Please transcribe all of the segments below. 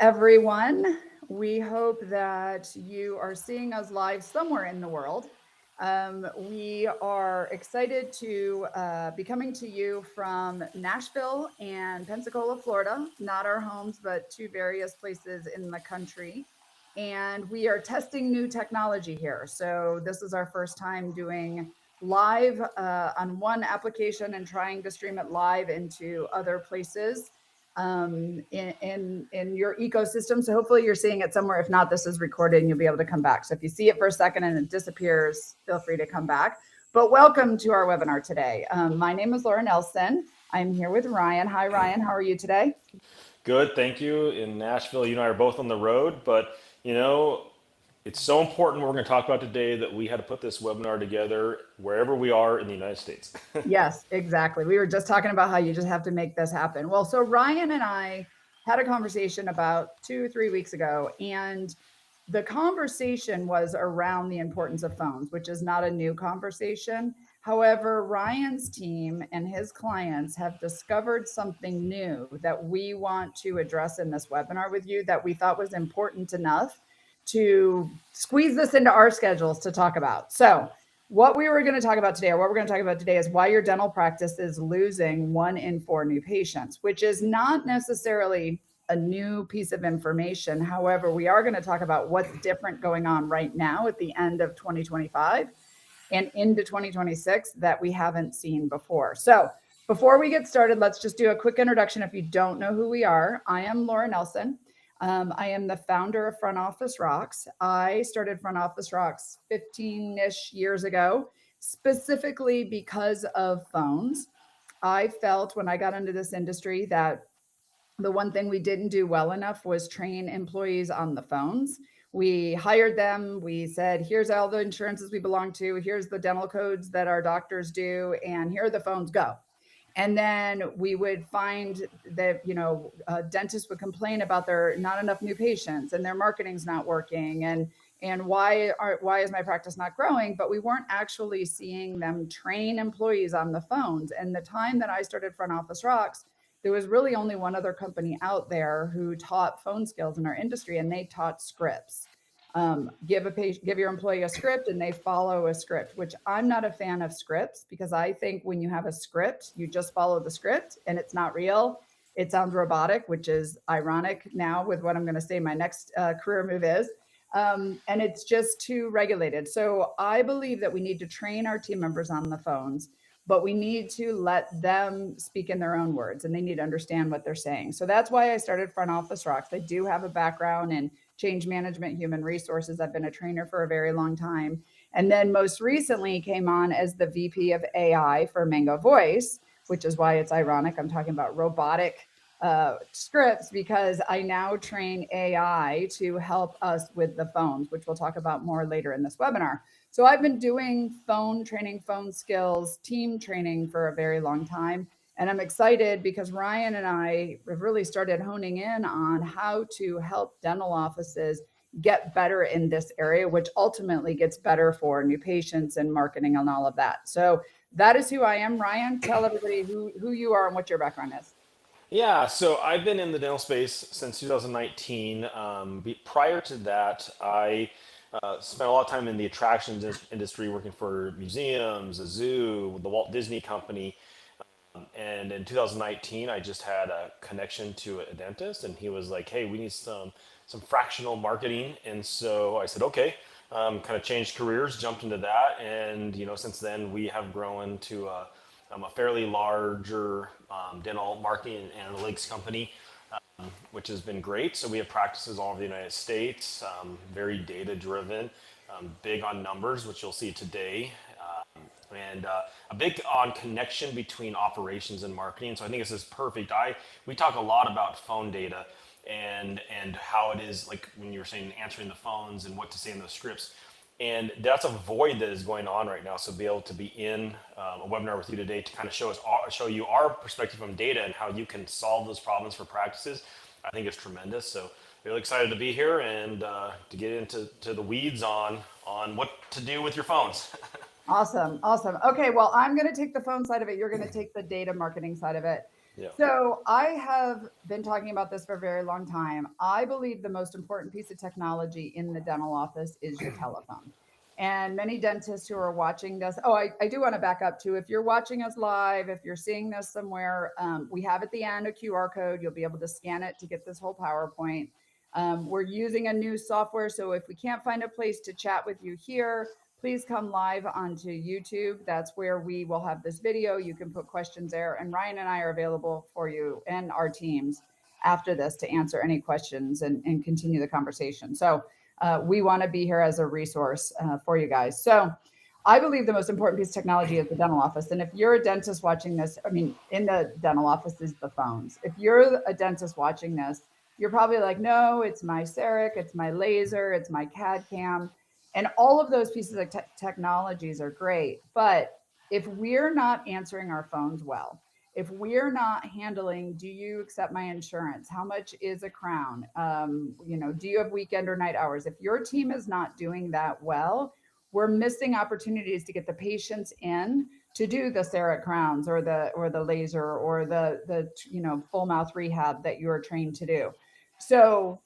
Everyone. We hope that you are seeing us live somewhere in the world. We are excited to be coming to you from Nashville and Pensacola, Florida, not our homes, but two various places in the country. And we are testing new technology here. So, this is our first time doing live on one application and trying to stream it live into other places in your ecosystem. So hopefully you're seeing it somewhere. If not, this is recorded and you'll be able to come back. So if you see it for a second and it disappears, feel free to come back. But welcome to our webinar today. My name is Laura Nelson. I'm here with Ryan. Hi, Ryan. How are you today? Good, thank you. In Nashville, you and I are both on the road, but you know, it's so important what we're going to talk about today that we had to put this webinar together wherever we are in the United States. Yes, exactly. We were just talking about how you just have to make this happen. Well, so Ryan and I had a conversation about 2 or 3 weeks ago, and the conversation was around the importance of phones, which is not a new conversation. However, Ryan's team and his clients have discovered something new that we want to address in this webinar with you that we thought was important enough to squeeze this into our schedules to talk about. So, what we were going to talk about today, or what we're going to talk about today, is why your dental practice is losing 1 in 4 new patients, which is not necessarily a new piece of information. However, we are going to talk about what's different going on right now at the end of 2025 and into 2026 that we haven't seen before. So, before we get started, let's just do a quick introduction. If you don't know who we are, I am Laura Nelson. I am the founder of Front Office Rocks. I started Front Office Rocks 15 ish years ago, specifically because of phones. I felt when I got into this industry that the one thing we didn't do well enough was train employees on the phones. We hired them. We said, here's all the insurances we belong to. Here's the dental codes that our doctors do. And here are the phones, go. And then we would find that, dentists would complain about their not enough new patients and their marketing's not working. And why is my practice not growing? But we weren't actually seeing them train employees on the phones. And the time that I started Front Office Rocks, there was really only one other company out there who taught phone skills in our industry, and they taught scripts. Give your employee a script, and they follow a script. Which I'm not a fan of scripts because I think when you have a script, you just follow the script, and it's not real. It sounds robotic, which is ironic now with what I'm going to say my next career move is. And it's just too regulated. So I believe that we need to train our team members on the phones, but we need to let them speak in their own words and they need to understand what they're saying. So that's why I started Front Office Rocks. I do have a background in change management, human resources. I've been a trainer for a very long time. And then most recently came on as the VP of AI for Mango Voice, which is why it's ironic. I'm talking about robotic scripts because I now train AI to help us with the phones, which we'll talk about more later in this webinar. So I've been doing phone training, phone skills, team training for a very long time. And I'm excited because Ryan and I have really started honing in on how to help dental offices get better in this area, which ultimately gets better for new patients and marketing and all of that. So that is who I am. Ryan, tell everybody who you are and what your background is. Yeah, so I've been in the dental space since 2019. Prior to that, I spent a lot of time in the attractions industry working for museums, a zoo, the Walt Disney Company. And in 2019, I just had a connection to a dentist, and he was like, "Hey, we need some fractional marketing." And so I said, "Okay." Kind of changed careers, jumped into that, and since then we have grown to a fairly larger dental marketing and analytics company, which has been great. So we have practices all over the United States, very data driven, big on numbers, which you'll see today, and a big on connection between operations and marketing. So I think this is perfect. We talk a lot about phone data and how it is like when you're saying answering the phones and what to say in those scripts. And that's a void that is going on right now. So be able to be in a webinar with you today to kind of show you our perspective from data and how you can solve those problems for practices, I think is tremendous. So really excited to be here and to get into the weeds on what to do with your phones. Awesome. Awesome. Okay. Well, I'm going to take the phone side of it. You're going to take the data marketing side of it. Yeah. So I have been talking about this for a very long time. I believe the most important piece of technology in the dental office is your telephone. And many dentists who are watching this, oh, I do want to back up too. If you're watching us live, if you're seeing this somewhere, we have at the end a QR code. You'll be able to scan it to get this whole PowerPoint. We're using a new software. So if we can't find a place to chat with you here, please come live onto YouTube. That's where we will have this video. You can put questions there, and Ryan and I are available for you and our teams after this to answer any questions and continue the conversation. So we want to be here as a resource for you guys. So I believe the most important piece of technology is the dental office. And if you're a dentist watching this, I mean, in the dental office is the phones. If you're a dentist watching this, you're probably like, no, it's my CEREC, it's my laser, it's my CAD cam. And all of those pieces of technologies are great. But if we're not answering our phones well, if we're not handling, do you accept my insurance? How much is a crown? Do you have weekend or night hours? If your team is not doing that well, we're missing opportunities to get the patients in to do the CEREC crowns or the laser or the full mouth rehab that you are trained to do. So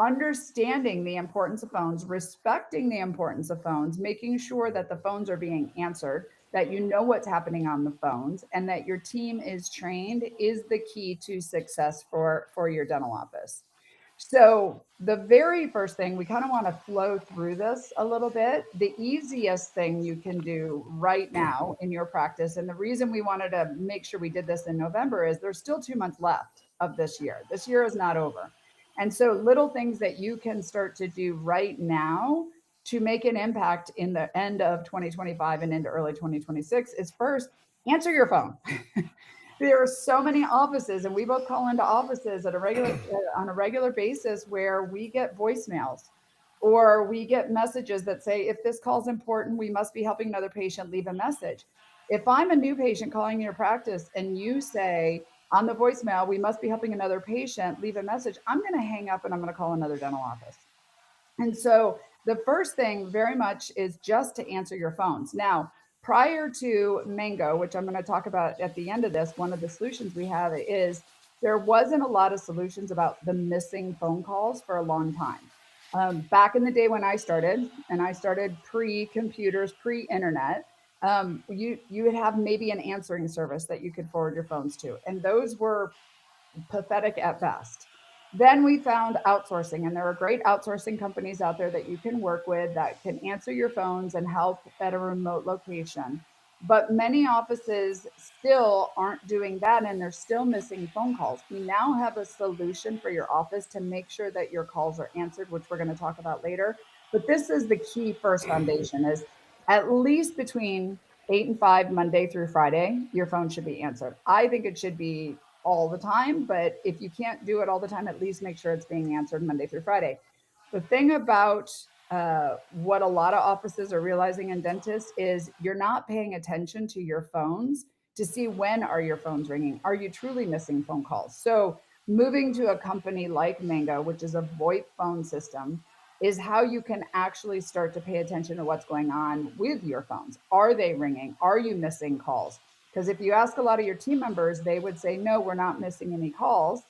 understanding the importance of phones, respecting the importance of phones, making sure that the phones are being answered, that you know what's happening on the phones, and that your team is trained is the key to success for your dental office. So the very first thing, we kind of want to flow through this a little bit. The easiest thing you can do right now in your practice, and the reason we wanted to make sure we did this in November is there's still 2 months left of this year. This year is not over. And so little things that you can start to do right now to make an impact in the end of 2025 and into early 2026 is first, answer your phone. There are so many offices, and we both call into offices at a regular on a regular basis where we get voicemails or we get messages that say, if this call is important, we must be helping another patient, leave a message. If I'm a new patient calling your practice and you say on the voicemail, we must be helping another patient, leave a message, I'm going to hang up and I'm going to call another dental office. And so the first thing very much is just to answer your phones. Now, prior to Mango, which I'm going to talk about at the end of this, one of the solutions we have is there wasn't a lot of solutions about the missing phone calls for a long time. Back in the day when I started, and I started pre-computers, pre-internet, you would have maybe an answering service that you could forward your phones to, and those were pathetic at best. Then we found outsourcing, and there are great outsourcing companies out there that you can work with that can answer your phones and help at a remote location. But many offices still aren't doing that, and they're still missing phone calls. We now have a solution for your office to make sure that your calls are answered, which we're going to talk about later. But this is the key first foundation is at least between 8 and 5, Monday through Friday, your phone should be answered. I think it should be all the time, but if you can't do it all the time, at least make sure it's being answered Monday through Friday. The thing about what a lot of offices are realizing in dentists is you're not paying attention to your phones to see when are your phones ringing. Are you truly missing phone calls? So moving to a company like Mango, which is a VoIP phone system, is how you can actually start to pay attention to what's going on with your phones. Are they ringing? Are you missing calls? Because if you ask a lot of your team members, they would say, no, we're not missing any calls.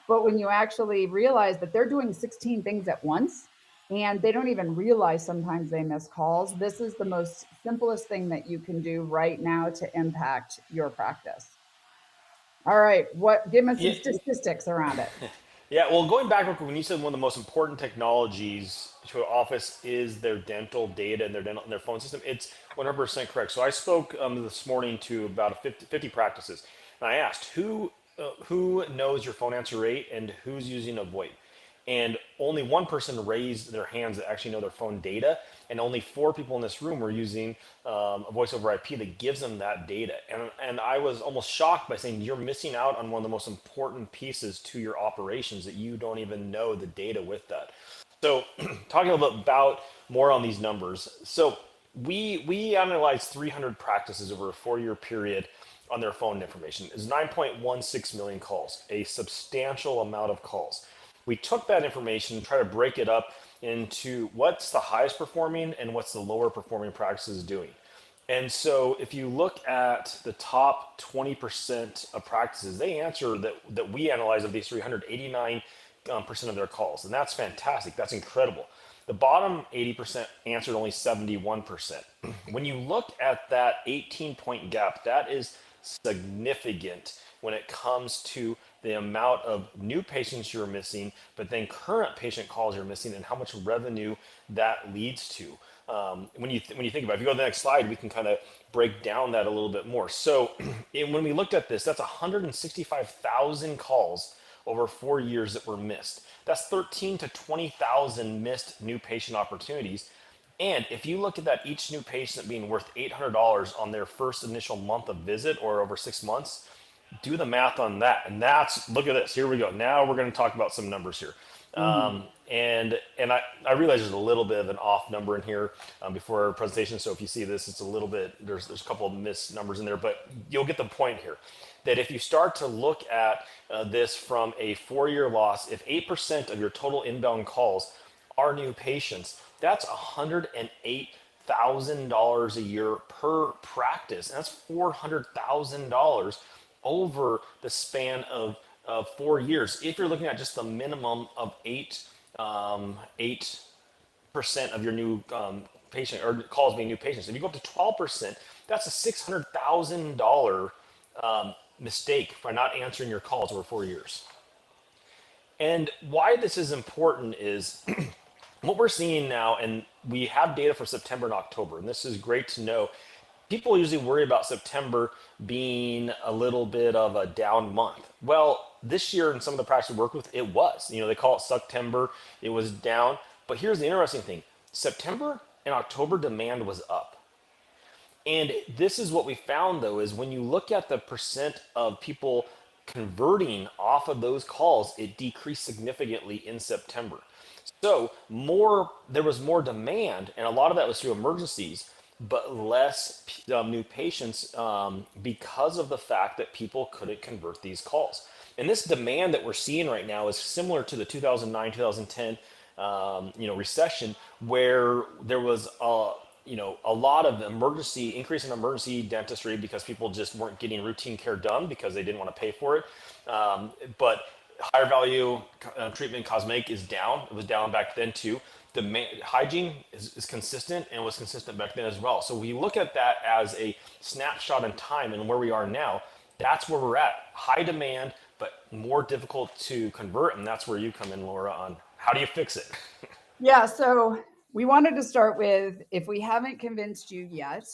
But when you actually realize that they're doing 16 things at once and they don't even realize sometimes they miss calls, this is the most simplest thing that you can do right now to impact your practice. All right, give me some Yeah, statistics around it. yeah. Well, going back real quick, when you said one of the most important technologies to an office is their dental data and their phone system, it's 100% correct. So I spoke this morning to about 50 practices, and I asked who knows your phone answer rate and who's using a VoIP, and only one person raised their hands that actually know their phone data, and only four people in this room were using a voice over IP that gives them that data. And I was almost shocked by saying you're missing out on one of the most important pieces to your operations that you don't even know the data with that. So talking a little bit about more on these numbers. So we analyzed 300 practices over a 4-year period on their phone information. It's 9.16 million calls, a substantial amount of calls. We took that information and try to break it up into what's the highest performing and what's the lower performing practices doing. And so if you look at the top 20% of practices, they answer that we analyze of these 389 percent of their calls. And that's fantastic. That's incredible. The bottom 80% answered only 71%. When you look at that 18-point gap, that is significant when it comes to the amount of new patients you're missing, but then current patient calls you're missing and how much revenue that leads to. When you think about it, if you go to the next slide, we can kind of break down that a little bit more. So when we looked at this, that's 165,000 calls over 4 years that were missed. That's 13 to 20,000 missed new patient opportunities. And if you look at that, each new patient being worth $800 on their first initial month of visit or over 6 months, do the math on that. And that's, look at this. Here we go. Now we're going to talk about some numbers here. Mhm. And I realize there's a little bit of an off number in here before our presentation. So if you see this, it's a little bit, there's a couple of missed numbers in there, but you'll get the point here. That if you start to look at this from a 4-year loss, if 8% of your total inbound calls are new patients, that's $108,000 a year per practice. And that's $400,000 over the span of 4 years. If you're looking at just the minimum of 8% of your new patient or calls being new patients, if you go up to 12%, that's a $600,000 mistake by not answering your calls over 4 years. And why this is important is what we're seeing now, and we have data for September and October, and this is great to know. People usually worry about September being a little bit of a down month. Well, this year in some of the practices we work with, it was. They call it Sucktember. It was down. But here's the interesting thing. September and October demand was up. And this is what we found though, is when you look at the percent of people converting off of those calls, it decreased significantly in September. So there was more demand, and a lot of that was through emergencies, but less new patients because of the fact that people couldn't convert these calls. And this demand that we're seeing right now is similar to the 2009, 2010 recession, where there was a lot of increase in emergency dentistry because people just weren't getting routine care done because they didn't want to pay for it. But higher value treatment cosmetic is down. It was down back then too. The hygiene is consistent and was consistent back then as well. So we look at that as a snapshot in time and where we are now. That's where we're at. High demand, but more difficult to convert. And that's where you come in, Laura, on how do you fix it? Yeah, so we wanted to start with, if we haven't convinced you yet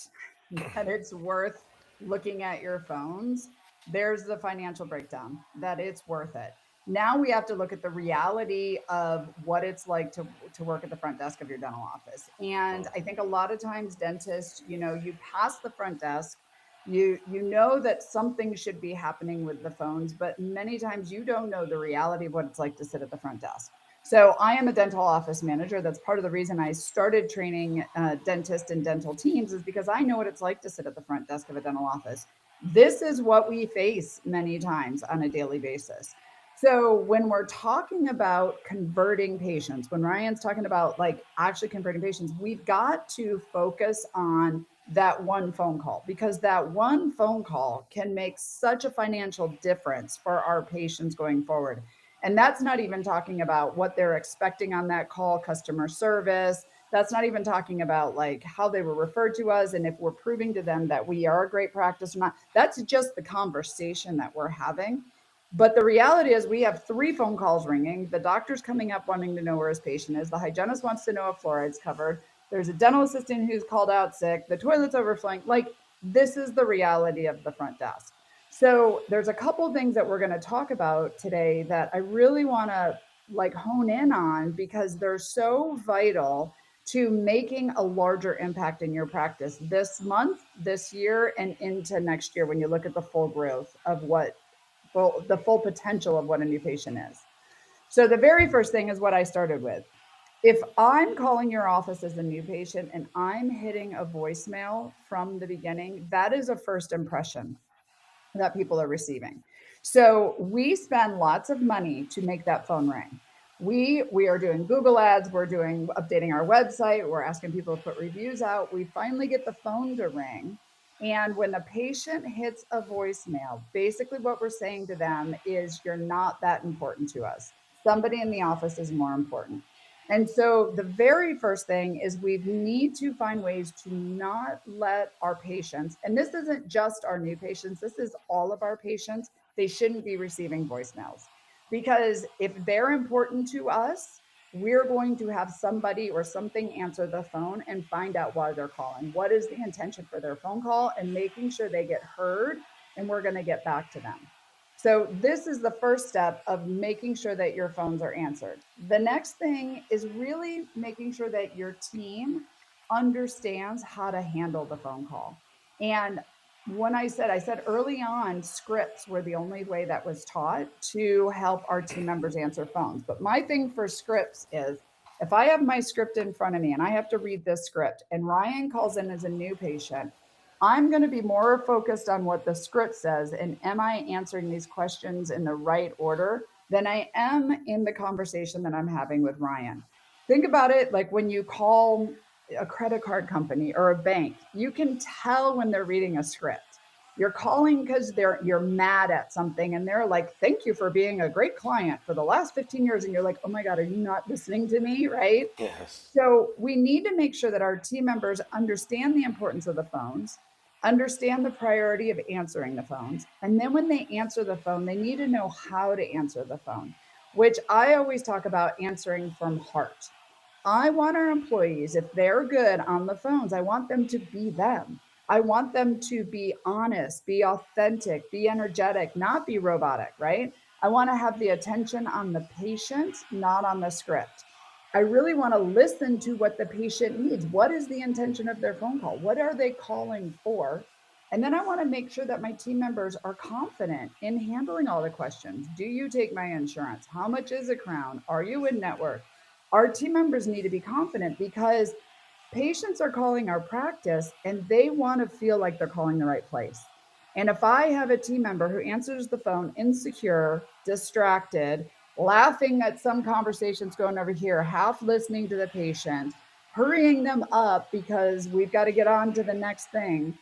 that it's worth looking at your phones, there's the financial breakdown, that it's worth it. Now we have to look at the reality of what it's like to work at the front desk of your dental office. And I think a lot of times dentists, you pass the front desk, you know that something should be happening with the phones, but many times you don't know the reality of what it's like to sit at the front desk. So I am a dental office manager. That's part of the reason I started training dentists and dental teams, is because I know what it's like to sit at the front desk of a dental office. This is what we face many times on a daily basis. So when we're talking about converting patients, when Ryan's talking about like actually converting patients, we've got to focus on that one phone call, because that one phone call can make such a financial difference for our patients going forward. And that's not even talking about what they're expecting on that call, customer service. That's not even talking about like how they were referred to us and if we're proving to them that we are a great practice or not. That's just the conversation that we're having. But the reality is we have 3 phone calls ringing. The doctor's coming up wanting to know where his patient is. The hygienist wants to know if fluoride's covered. There's a dental assistant who's called out sick. The toilet's overflowing. Like, this is the reality of the front desk. So there's a couple of things that we're going to talk about today that I really want to like hone in on, because they're so vital to making a larger impact in your practice this month, this year, and into next year when you look at the full growth of the full potential of what a new patient is. So the very first thing is what I started with. If I'm calling your office as a new patient and I'm hitting a voicemail from the beginning, that is a first impression that people are receiving. So we spend lots of money to make that phone ring. We are doing Google ads, we're doing updating our website, we're asking people to put reviews out. We finally get the phone to ring. And when the patient hits a voicemail, basically what we're saying to them is, you're not that important to us. Somebody in the office is more important. And so the very first thing is we need to find ways to not let our patients, and this isn't just our new patients, this is all of our patients, they shouldn't be receiving voicemails. Because if they're important to us, we're going to have somebody or something answer the phone and find out why they're calling. What is the intention for their phone call, and making sure they get heard, and we're going to get back to them. So this is the first step of making sure that your phones are answered. The next thing is really making sure that your team understands how to handle the phone call. And when I said early on, scripts were the only way that was taught to help our team members answer phones. But my thing for scripts is, if I have my script in front of me and I have to read this script, and Ryan calls in as a new patient, I'm going to be more focused on what the script says and am I answering these questions in the right order than I am in the conversation that I'm having with Ryan. Think about it like when you call a credit card company or a bank, you can tell when they're reading a script. You're calling because you're mad at something and they're like, thank you for being a great client for the last 15 years. And you're like, oh my God, are you not listening to me? Right. Yes. So we need to make sure that our team members understand the importance of the phones, understand the priority of answering the phones. And then when they answer the phone, they need to know how to answer the phone, which I always talk about answering from heart. I want our employees, if they're good on the phones, I want them to be them. I want them to be honest, be authentic, be energetic, not be robotic, right? I want to have the attention on the patient, not on the script. I really want to listen to what the patient needs. What is the intention of their phone call? What are they calling for? And then I want to make sure that my team members are confident in handling all the questions. Do you take my insurance? How much is a crown? Are you in network? Our team members need to be confident because patients are calling our practice and they want to feel like they're calling the right place. And if I have a team member who answers the phone insecure, distracted, laughing at some conversations going over here, half listening to the patient, hurrying them up because we've got to get on to the next thing,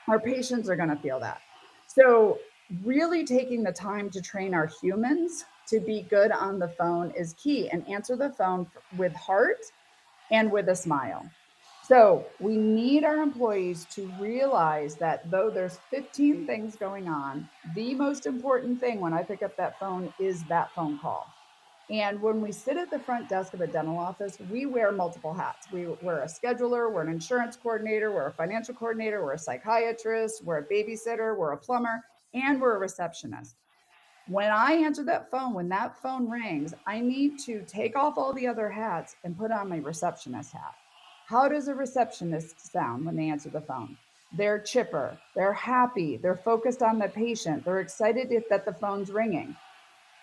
our patients are going to feel that. So, really taking the time to train our humans to be good on the phone is key, and answer the phone with heart and with a smile. So we need our employees to realize that though there's 15 things going on, the most important thing when I pick up that phone is that phone call. And when we sit at the front desk of a dental office, we wear multiple hats. We're a scheduler, we're an insurance coordinator, we're a financial coordinator, we're a psychiatrist, we're a babysitter, we're a plumber, and we're a receptionist. When I answer that phone, when that phone rings, I need to take off all the other hats and put on my receptionist hat. How does a receptionist sound when they answer the phone? They're chipper, they're happy, they're focused on the patient, they're excited that the phone's ringing.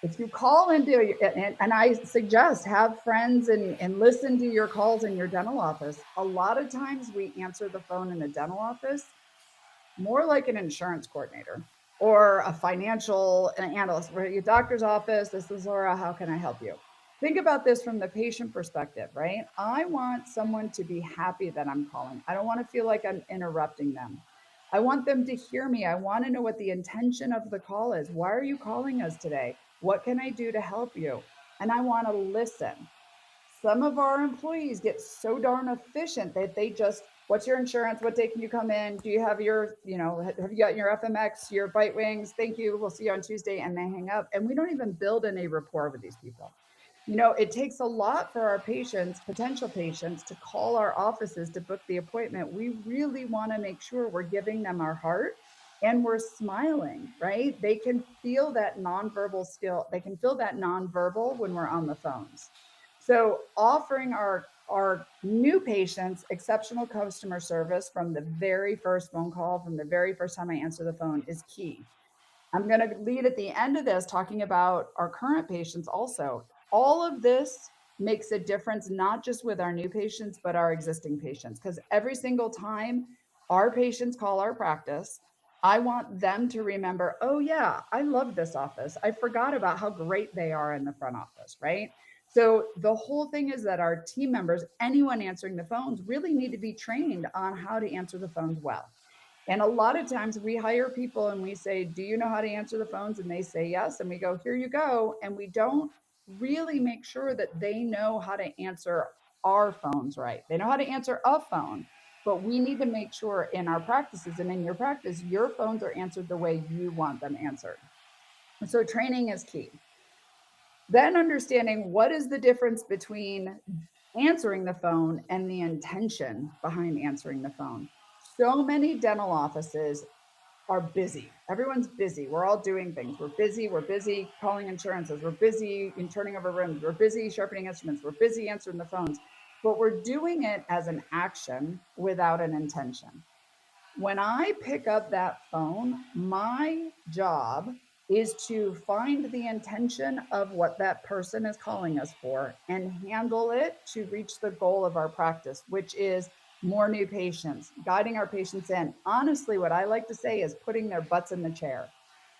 If you call into, and I suggest have friends and listen to your calls in your dental office. A lot of times we answer the phone in the dental office more like an insurance coordinator or a financial analyst. We're at your doctor's office. This is Laura. How can I help you? Think about this from the patient perspective, right? I want someone to be happy that I'm calling. I don't want to feel like I'm interrupting them. I want them to hear me. I want to know what the intention of the call is. Why are you calling us today? What can I do to help you? And I want to listen. Some of our employees get so darn efficient that they just, what's your insurance? What day can you come in? Do you have your, have you got your FMX, your bite wings? Thank you. We'll see you on Tuesday. And they hang up. And we don't even build any rapport with these people. It takes a lot for our patients, potential patients, to call our offices to book the appointment. We really want to make sure we're giving them our heart and we're smiling, right? They can feel that nonverbal skill. They can feel that nonverbal when we're on the phones. So offering our new patients exceptional customer service from the very first phone call, from the very first time I answer the phone, is key. I'm going to lead at the end of this talking about our current patients also. All of this makes a difference, not just with our new patients, but our existing patients, because every single time our patients call our practice, I want them to remember, oh, yeah, I love this office. I forgot about how great they are in the front office, right? So the whole thing is that our team members, anyone answering the phones, really need to be trained on how to answer the phones well. And a lot of times we hire people and we say, do you know how to answer the phones? And they say yes. And we go, here you go. And we don't really make sure that they know how to answer our phones right. They know how to answer a phone, but we need to make sure in our practices and in your practice, your phones are answered the way you want them answered. So training is key. Then understanding what is the difference between answering the phone and the intention behind answering the phone. So many dental offices are busy. Everyone's busy. We're all doing things. We're busy. We're busy calling insurances. We're busy in turning over rooms. We're busy sharpening instruments. We're busy answering the phones, but we're doing it as an action without an intention. When I pick up that phone, my job is to find the intention of what that person is calling us for and handle it to reach the goal of our practice, which is more new patients, guiding our patients in. Honestly, what I like to say is putting their butts in the chair.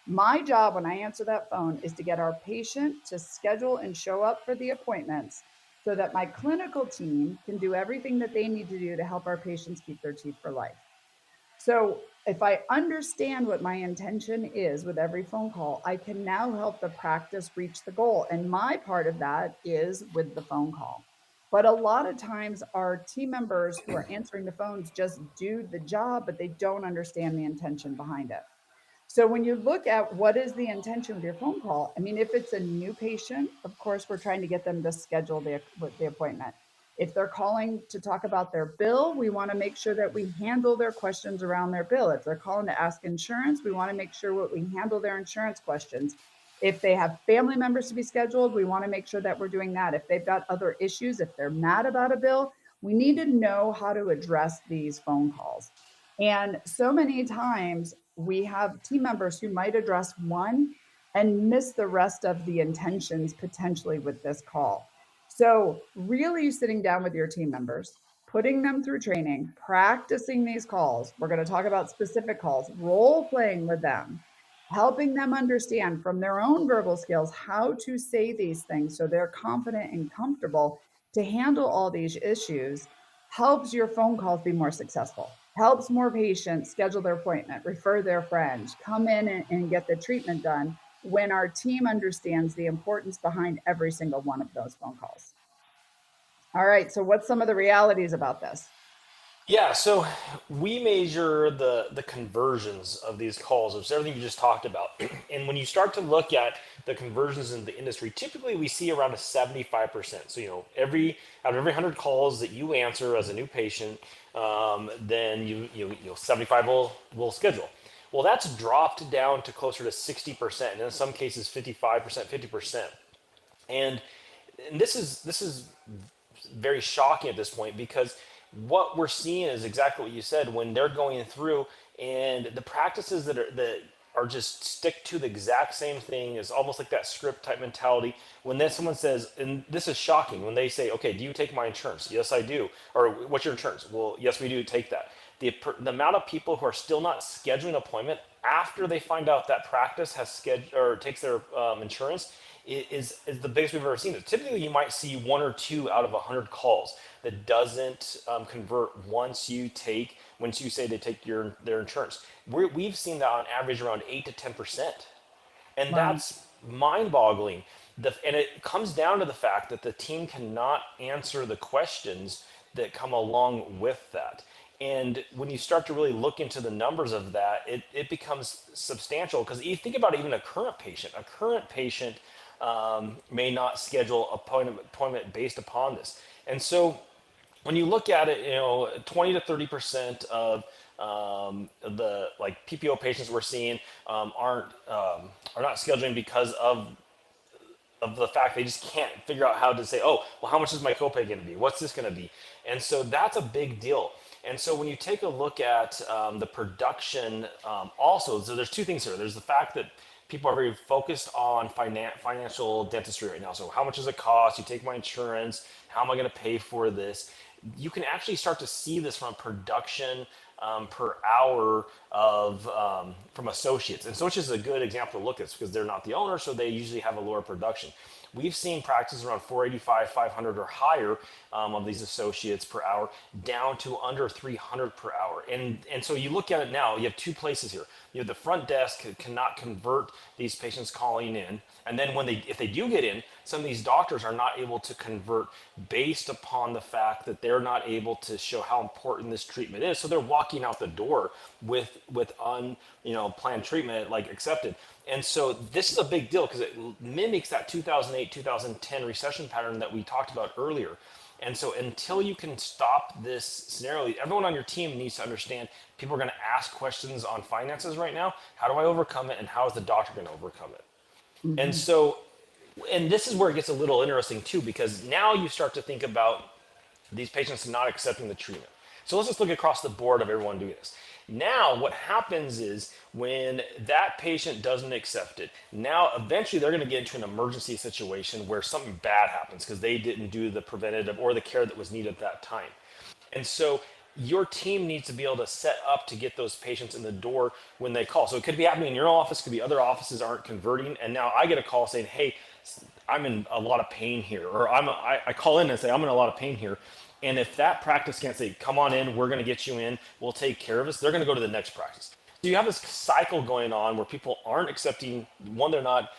My job when I answer that phone is to get our patient to schedule and show up for the appointments so that my clinical team can do everything that they need to do to help our patients keep their teeth for life. So if I understand what my intention is with every phone call, I can now help the practice reach the goal. And my part of that is with the phone call. But a lot of times, our team members who are answering the phones just do the job, but they don't understand the intention behind it. So when you look at what is the intention with your phone call, I mean, if it's a new patient, of course, we're trying to get them to schedule the appointment. If they're calling to talk about their bill, we want to make sure that we handle their questions around their bill. If they're calling to ask insurance, we want to make sure that we handle their insurance questions. If they have family members to be scheduled, we want to make sure that we're doing that. If they've got other issues, if they're mad about a bill, we need to know how to address these phone calls. And so many times we have team members who might address one and miss the rest of the intentions potentially with this call. So, really sitting down with your team members, putting them through training, practicing these calls. We're going to talk about specific calls, role playing with them, helping them understand from their own verbal skills how to say these things so they're confident and comfortable to handle all these issues helps your phone calls be more successful, helps more patients schedule their appointment, refer their friends, come in and get the treatment done when our team understands the importance behind every single one of those phone calls. All right, so what's some of the realities about this? Yeah, so we measure the conversions of these calls, which is everything you just talked about. And when you start to look at the conversions in the industry, typically we see around a 75%. So, every out of every 100 calls that you answer as a new patient, then you'll 75 will schedule. Well, that's dropped down to closer to 60%, and in some cases 55%, 50%. And and this is very shocking at this point because what we're seeing is exactly what you said when they're going through and the practices that are just stick to the exact same thing is almost like that script type mentality. When then someone says, and this is shocking, when they say, okay, do you take my insurance? Yes, I do. Or what's your insurance? Well, yes, we do take that. The amount of people who are still not scheduling an appointment after they find out that practice has scheduled or takes their insurance is the biggest we've ever seen. Typically, you might see one or two out of 100 calls that doesn't convert once you say they take their insurance. We've seen that on average around 8 to 10%, and Wow. that's mind-boggling. And it comes down to the fact that the team cannot answer the questions that come along with that. And when you start to really look into the numbers of that, it becomes substantial because you think about even a current patient. A current patient may not schedule appointment based upon this. And so when you look at it, 20 to 30% of the like PPO patients we're seeing are not scheduling because of the fact they just can't figure out how to say, oh, well, how much is my copay going to be? What's this going to be? And so that's a big deal. And so when you take a look at the production, also, so there's two things here. There's the fact that people are very focused on financial dentistry right now. So how much does it cost? You take my insurance. How am I going to pay for this? You can actually start to see this from a production per hour of from associates. And associates is a good example to look at because they're not the owner, so they usually have a lower production. We've seen practices around 485, 500 or higher of these associates per hour, down to under 300 per hour. And so you look at it now, you have two places here. You have the front desk cannot convert these patients calling in. And then if they do get in, some of these doctors are not able to convert based upon the fact that they're not able to show how important this treatment is. So they're walking out the door with planned treatment like accepted. And so this is a big deal because it mimics that 2008, 2010 recession pattern that we talked about earlier. And so until you can stop this scenario, everyone on your team needs to understand people are going to ask questions on finances right now. How do I overcome it? And how is the doctor going to overcome it? And so, and this is where it gets a little interesting too, because now you start to think about these patients not accepting the treatment. So let's just look across the board of everyone doing this. Now, what happens is when that patient doesn't accept it, now eventually they're going to get into an emergency situation where something bad happens because they didn't do the preventative or the care that was needed at that time. And so your team needs to be able to set up to get those patients in the door when they call. So it could be happening in your office, could be other offices aren't converting. And now I get a call saying, hey, I'm in a lot of pain here. Or I call in and say, I'm in a lot of pain here. And if that practice can't say, come on in, we're going to get you in, we'll take care of us, they're going to go to the next practice. So you have this cycle going on where people aren't accepting, one, they're not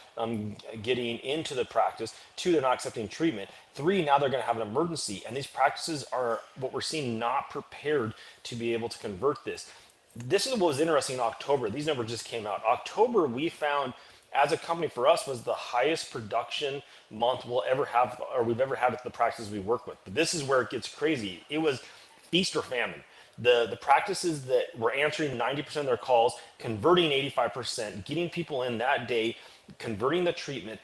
getting into the practice, two, they're not accepting treatment, three, now they're going to have an emergency. And these practices are, what we're seeing, not prepared to be able to convert this. This is what was interesting in October. These numbers just came out. October, we found, as a company for us, was the highest production month we'll ever have, or we've ever had at the practices we work with. But this is where it gets crazy. It was feast or famine. The practices that were answering 90% of their calls, converting 85%, getting people in that day, converting the treatment,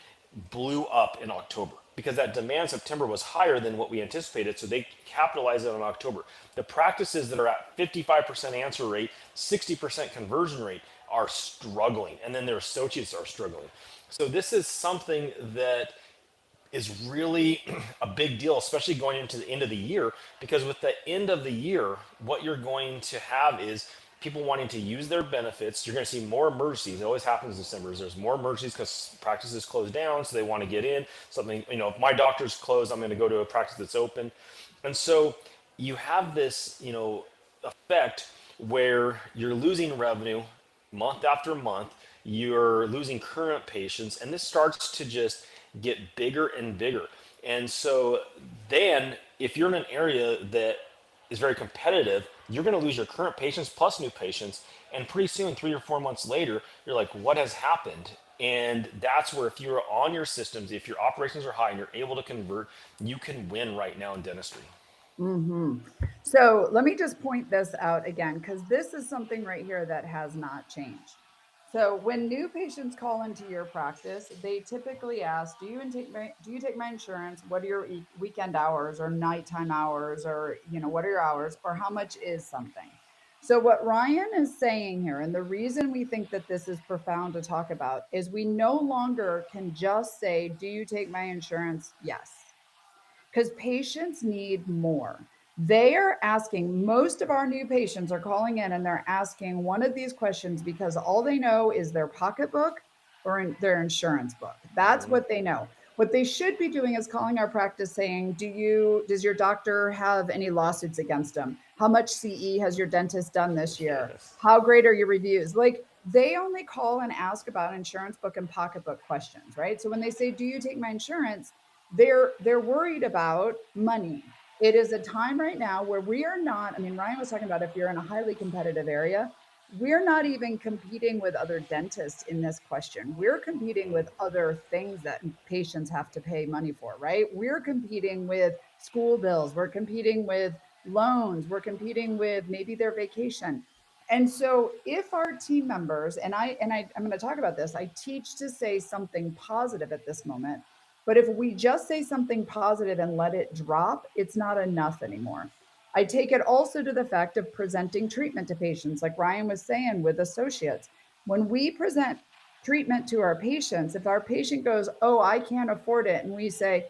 blew up in October because that demand September was higher than what we anticipated. So they capitalized it on October. The practices that are at 55% answer rate, 60% conversion rate are struggling. And then their associates are struggling. So this is something that is really a big deal, especially going into the end of the year, because with the end of the year, what you're going to have is people wanting to use their benefits. You're going to see more emergencies. It always happens in December. There's more emergencies because practices close down, so they want to get in. Something, if my doctor's closed, I'm going to go to a practice that's open. And so you have this, effect where you're losing revenue month after month. You're losing current patients, and this starts to just get bigger and bigger. And so then if you're in an area that is very competitive, you're going to lose your current patients plus new patients. And pretty soon, 3 or 4 months later, you're like, what has happened? And that's where if you're on your systems, if your operations are high and you're able to convert, you can win right now in dentistry. So let me just point this out again, because this is something right here that has not changed. So when new patients call into your practice, they typically ask, do you take my insurance? What are your weekend hours or nighttime hours, or what are your hours, or how much is something? So what Ryan is saying here, and the reason we think that this is profound to talk about, is we no longer can just say, do you take my insurance? Yes, because patients need more. They are asking, most of our new patients are calling in and they're asking one of these questions because all they know is their pocketbook or their insurance book. That's what they know. What they should be doing is calling our practice saying, does your doctor have any lawsuits against them? How much CE has your dentist done this year? Yes. How great are your reviews? Like, they only call and ask about insurance book and pocketbook questions, right? So when they say, do you take my insurance? They're worried about money. It is a time right now where we are not, Ryan was talking about if you're in a highly competitive area, we're not even competing with other dentists in this question. We're competing with other things that patients have to pay money for, right? We're competing with school bills, we're competing with loans, we're competing with maybe their vacation. And so if our team members, I'm going to talk about this, I teach to say something positive at this moment, but if we just say something positive and let it drop, it's not enough anymore. I take it also to the fact of presenting treatment to patients, like Ryan was saying with associates. When we present treatment to our patients, if our patient goes, oh, I can't afford it, and we say,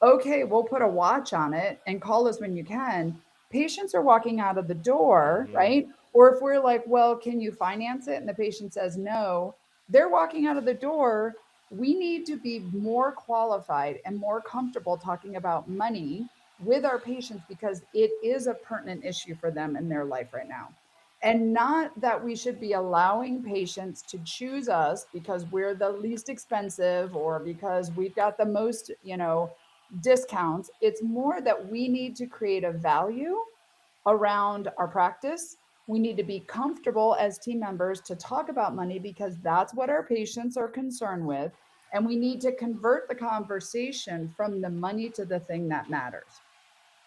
okay, we'll put a watch on it and call us when you can, patients are walking out of the door, right? Or if we're like, well, can you finance it? And the patient says no, they're walking out of the door. We need to be more qualified and more comfortable talking about money with our patients because it is a pertinent issue for them in their life right now. And not that we should be allowing patients to choose us because we're the least expensive or because we've got the most, discounts. It's more that we need to create a value around our practice. We need to be comfortable as team members to talk about money because that's what our patients are concerned with. And we need to convert the conversation from the money to the thing that matters.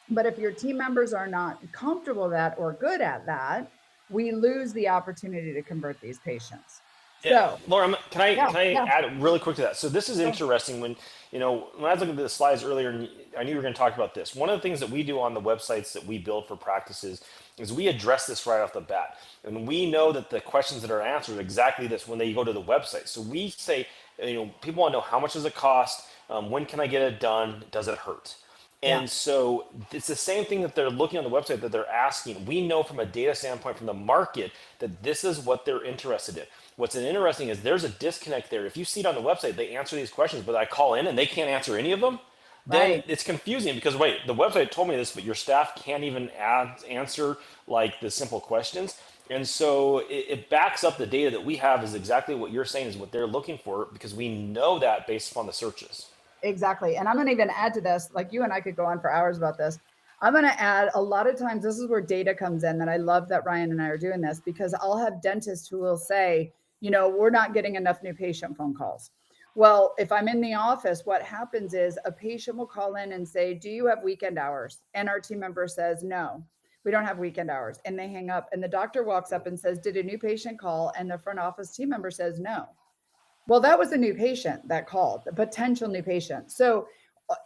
But if your team members are not comfortable with that or good at that, we lose the opportunity to convert these patients. Yeah, So, Laura, can I yeah, can I yeah. add really quick to that? So this is Sure. interesting. When I was looking at the slides earlier, and I knew you were going to talk about this. One of the things that we do on the websites that we build for practices is we address this right off the bat, and we know that the questions that are answered are exactly this when they go to the website. So we say, people want to know how much does it cost, when can I get it done, does it hurt? Yeah, And so it's the same thing that they're looking on the website that they're asking. We know from a data standpoint from the market that this is what they're interested in. What's interesting is there's a disconnect there. If you see it on the website, they answer these questions, but I call in and they can't answer any of them, then right. it's confusing because wait, the website told me this, but your staff can't even answer like the simple questions. And so it backs up the data that we have is exactly what you're saying is what they're looking for because we know that based upon the searches. Exactly. And I'm going to even add to this, like you and I could go on for hours about this. I'm going to add a lot of times, this is where data comes in. That I love that Ryan and I are doing this because I'll have dentists who will say, we're not getting enough new patient phone calls. Well, if I'm in the office, what happens is a patient will call in and say, do you have weekend hours? And our team member says, no, we don't have weekend hours. And they hang up. And the doctor walks up and says, did a new patient call? And the front office team member says, no. Well, that was a new patient that called, the potential new patient. So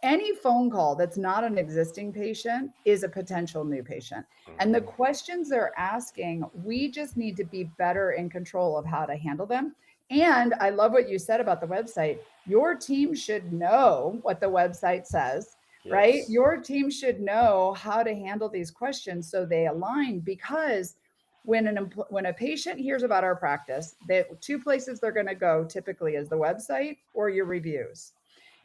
any phone call that's not an existing patient is a potential new patient. And the questions they're asking, we just need to be better in control of how to handle them. And I love what you said about the website. Your team should know what the website says, right? Yes. Your team should know how to handle these questions so they align because when a patient hears about our practice, the two places they're going to go typically is the website or your reviews.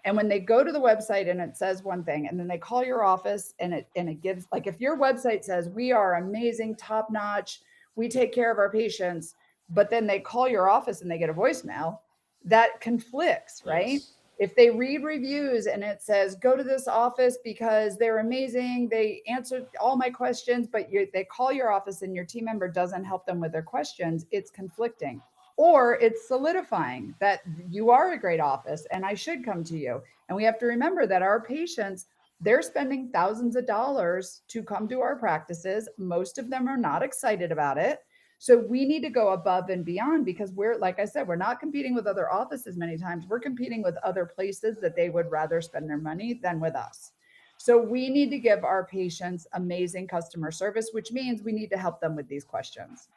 And when they go to the website and it says one thing, and then they call your office and it gives, like, if your website says we are amazing, top notch, we take care of our patients, but then they call your office and they get a voicemail, that conflicts, right? Yes. If they read reviews and it says go to this office because they're amazing, they answered all my questions, but they call your office and your team member doesn't help them with their questions, it's conflicting. Or it's solidifying that you are a great office and I should come to you. And we have to remember that our patients, they're spending thousands of dollars to come to our practices. Most of them are not excited about it. So we need to go above and beyond because we're, like I said, we're not competing with other offices many times. We're competing with other places that they would rather spend their money than with us. So we need to give our patients amazing customer service, which means we need to help them with these questions,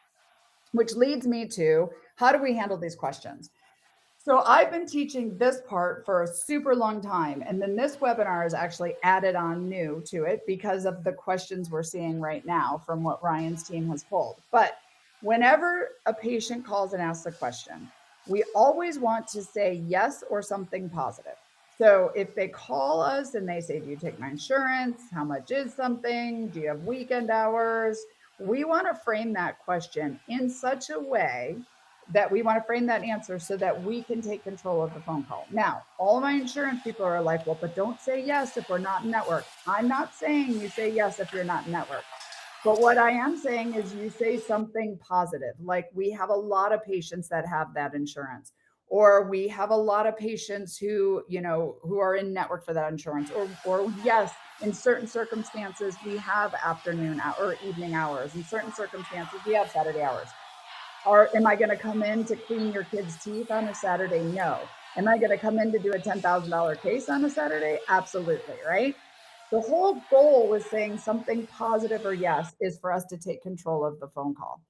which leads me to how do we handle these questions? So I've been teaching this part for a super long time. And then this webinar is actually added on new to it because of the questions we're seeing right now from what Ryan's team has pulled. But whenever a patient calls and asks a question, we always want to say yes or something positive. So if they call us and they say, do you take my insurance? How much is something? Do you have weekend hours? We want to frame that question in such a way that we want to frame that answer so that we can take control of the phone call. Now, all of my insurance people are like, well, but don't say yes if we're not in network. I'm not saying you say yes if you're not in network. But what I am saying is you say something positive, like we have a lot of patients that have that insurance, or we have a lot of patients who are in network for that insurance, or yes, in certain circumstances, we have afternoon or evening hours. In certain circumstances, we have Saturday hours. Or am I going to come in to clean your kid's teeth on a Saturday? No. Am I going to come in to do a $10,000 case on a Saturday? Absolutely, right? The whole goal with saying something positive or yes is for us to take control of the phone call.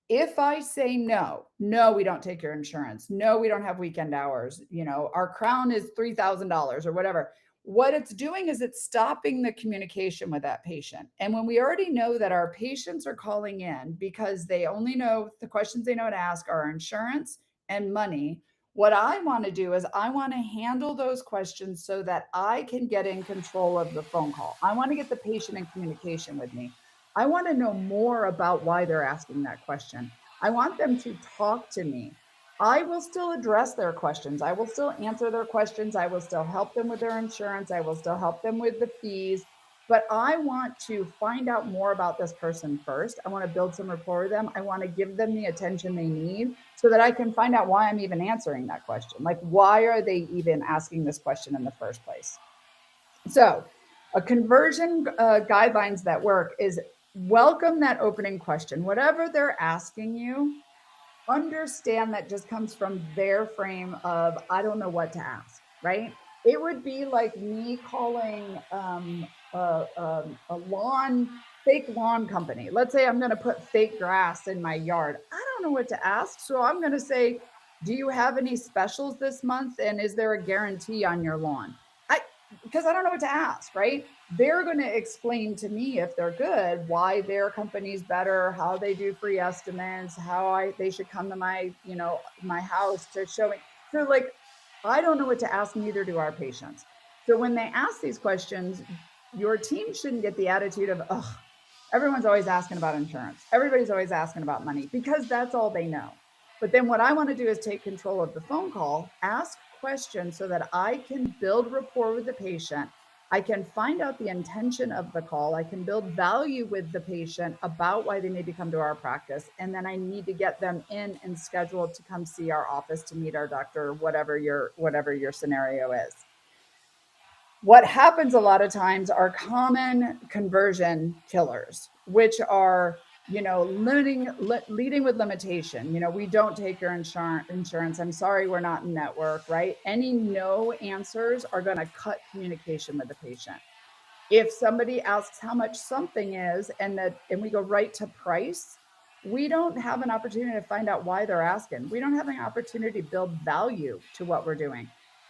If I say no, no, we don't take your insurance. No, we don't have weekend hours. Our crown is $3,000 or whatever. What it's doing is it's stopping the communication with that patient. And when we already know that our patients are calling in because they only know the questions they know to ask are insurance and money, what I want to do is I want to handle those questions so that I can get in control of the phone call. I want to get the patient in communication with me. I want to know more about why they're asking that question. I want them to talk to me. I will still address their questions. I will still answer their questions. I will still help them with their insurance. I will still help them with the fees. But I want to find out more about this person first. I want to build some rapport with them. I want to give them the attention they need so that I can find out why I'm even answering that question. Like, why are they even asking this question in the first place? So, a conversion guidelines that work is welcome that opening question. Whatever they're asking you, understand that just comes from their frame of I don't know what to ask, right? It would be like me calling a lawn fake lawn company. Let's say I'm going to put fake grass in my yard. I don't know what to ask, so I'm going to say, "Do you have any specials this month? And is there a guarantee on your lawn?" I Because I don't know what to ask, right? They're going to explain to me if they're good why their company's better, how they do free estimates, how I they should come to my my house to show me. So like I don't know what to ask, neither do our patients. So when they ask these questions, your team shouldn't get the attitude of, oh, everyone's always asking about insurance, everybody's always asking about money, because that's all they know. But then what I want to do is take control of the phone call, ask questions so that I can build rapport with the patient. I can find out the intention of the call. I can build value with the patient about why they need to come to our practice. And then I need to get them in and scheduled to come see our office to meet our doctor, whatever your scenario is. What happens a lot of times are common conversion killers, which are leading with limitation. We don't take your insurance. I'm sorry, we're not in network, right? Any no answers are going to cut communication with the patient. If somebody asks how much something is and we go right to price, we don't have an opportunity to find out why they're asking. We don't have an opportunity to build value to what we're doing.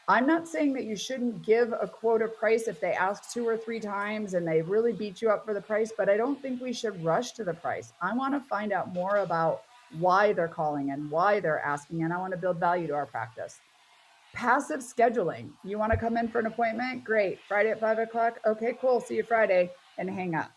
I'm not saying that you shouldn't give a quote of price if they ask 2 or 3 times and they really beat you up for the price, but I don't think we should rush to the price. I want to find out more about why they're calling and why they're asking, and I want to build value to our practice. Passive scheduling. You want to come in for an appointment? Great. Friday at 5 o'clock. Okay, cool. See you Friday, and hang up.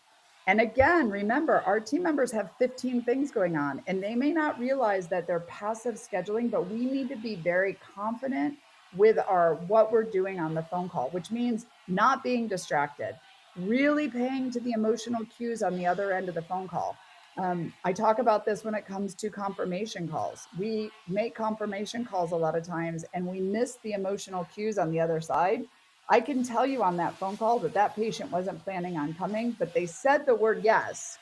And again, remember, our team members have 15 things going on, and they may not realize that they're passive scheduling, but we need to be very confident with our what we're doing on the phone call, which means not being distracted, really paying to the emotional cues on the other end of the phone call. I talk about this when it comes to confirmation calls. We make confirmation calls a lot of times and we miss the emotional cues on the other side. I can tell you on that phone call that that patient wasn't planning on coming, but they said the word yes,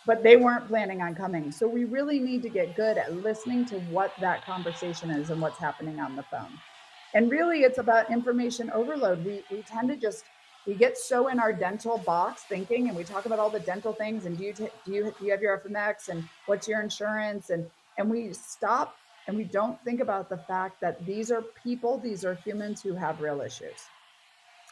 but they weren't planning on coming. So we really need to get good at listening to what that conversation is and what's happening on the phone. And really, it's about information overload. We tend to just we get so in our dental box thinking, and we talk about all the dental things. And do you have your FMX, and what's your insurance, and we stop and we don't think about the fact that these are people, these are humans who have real issues.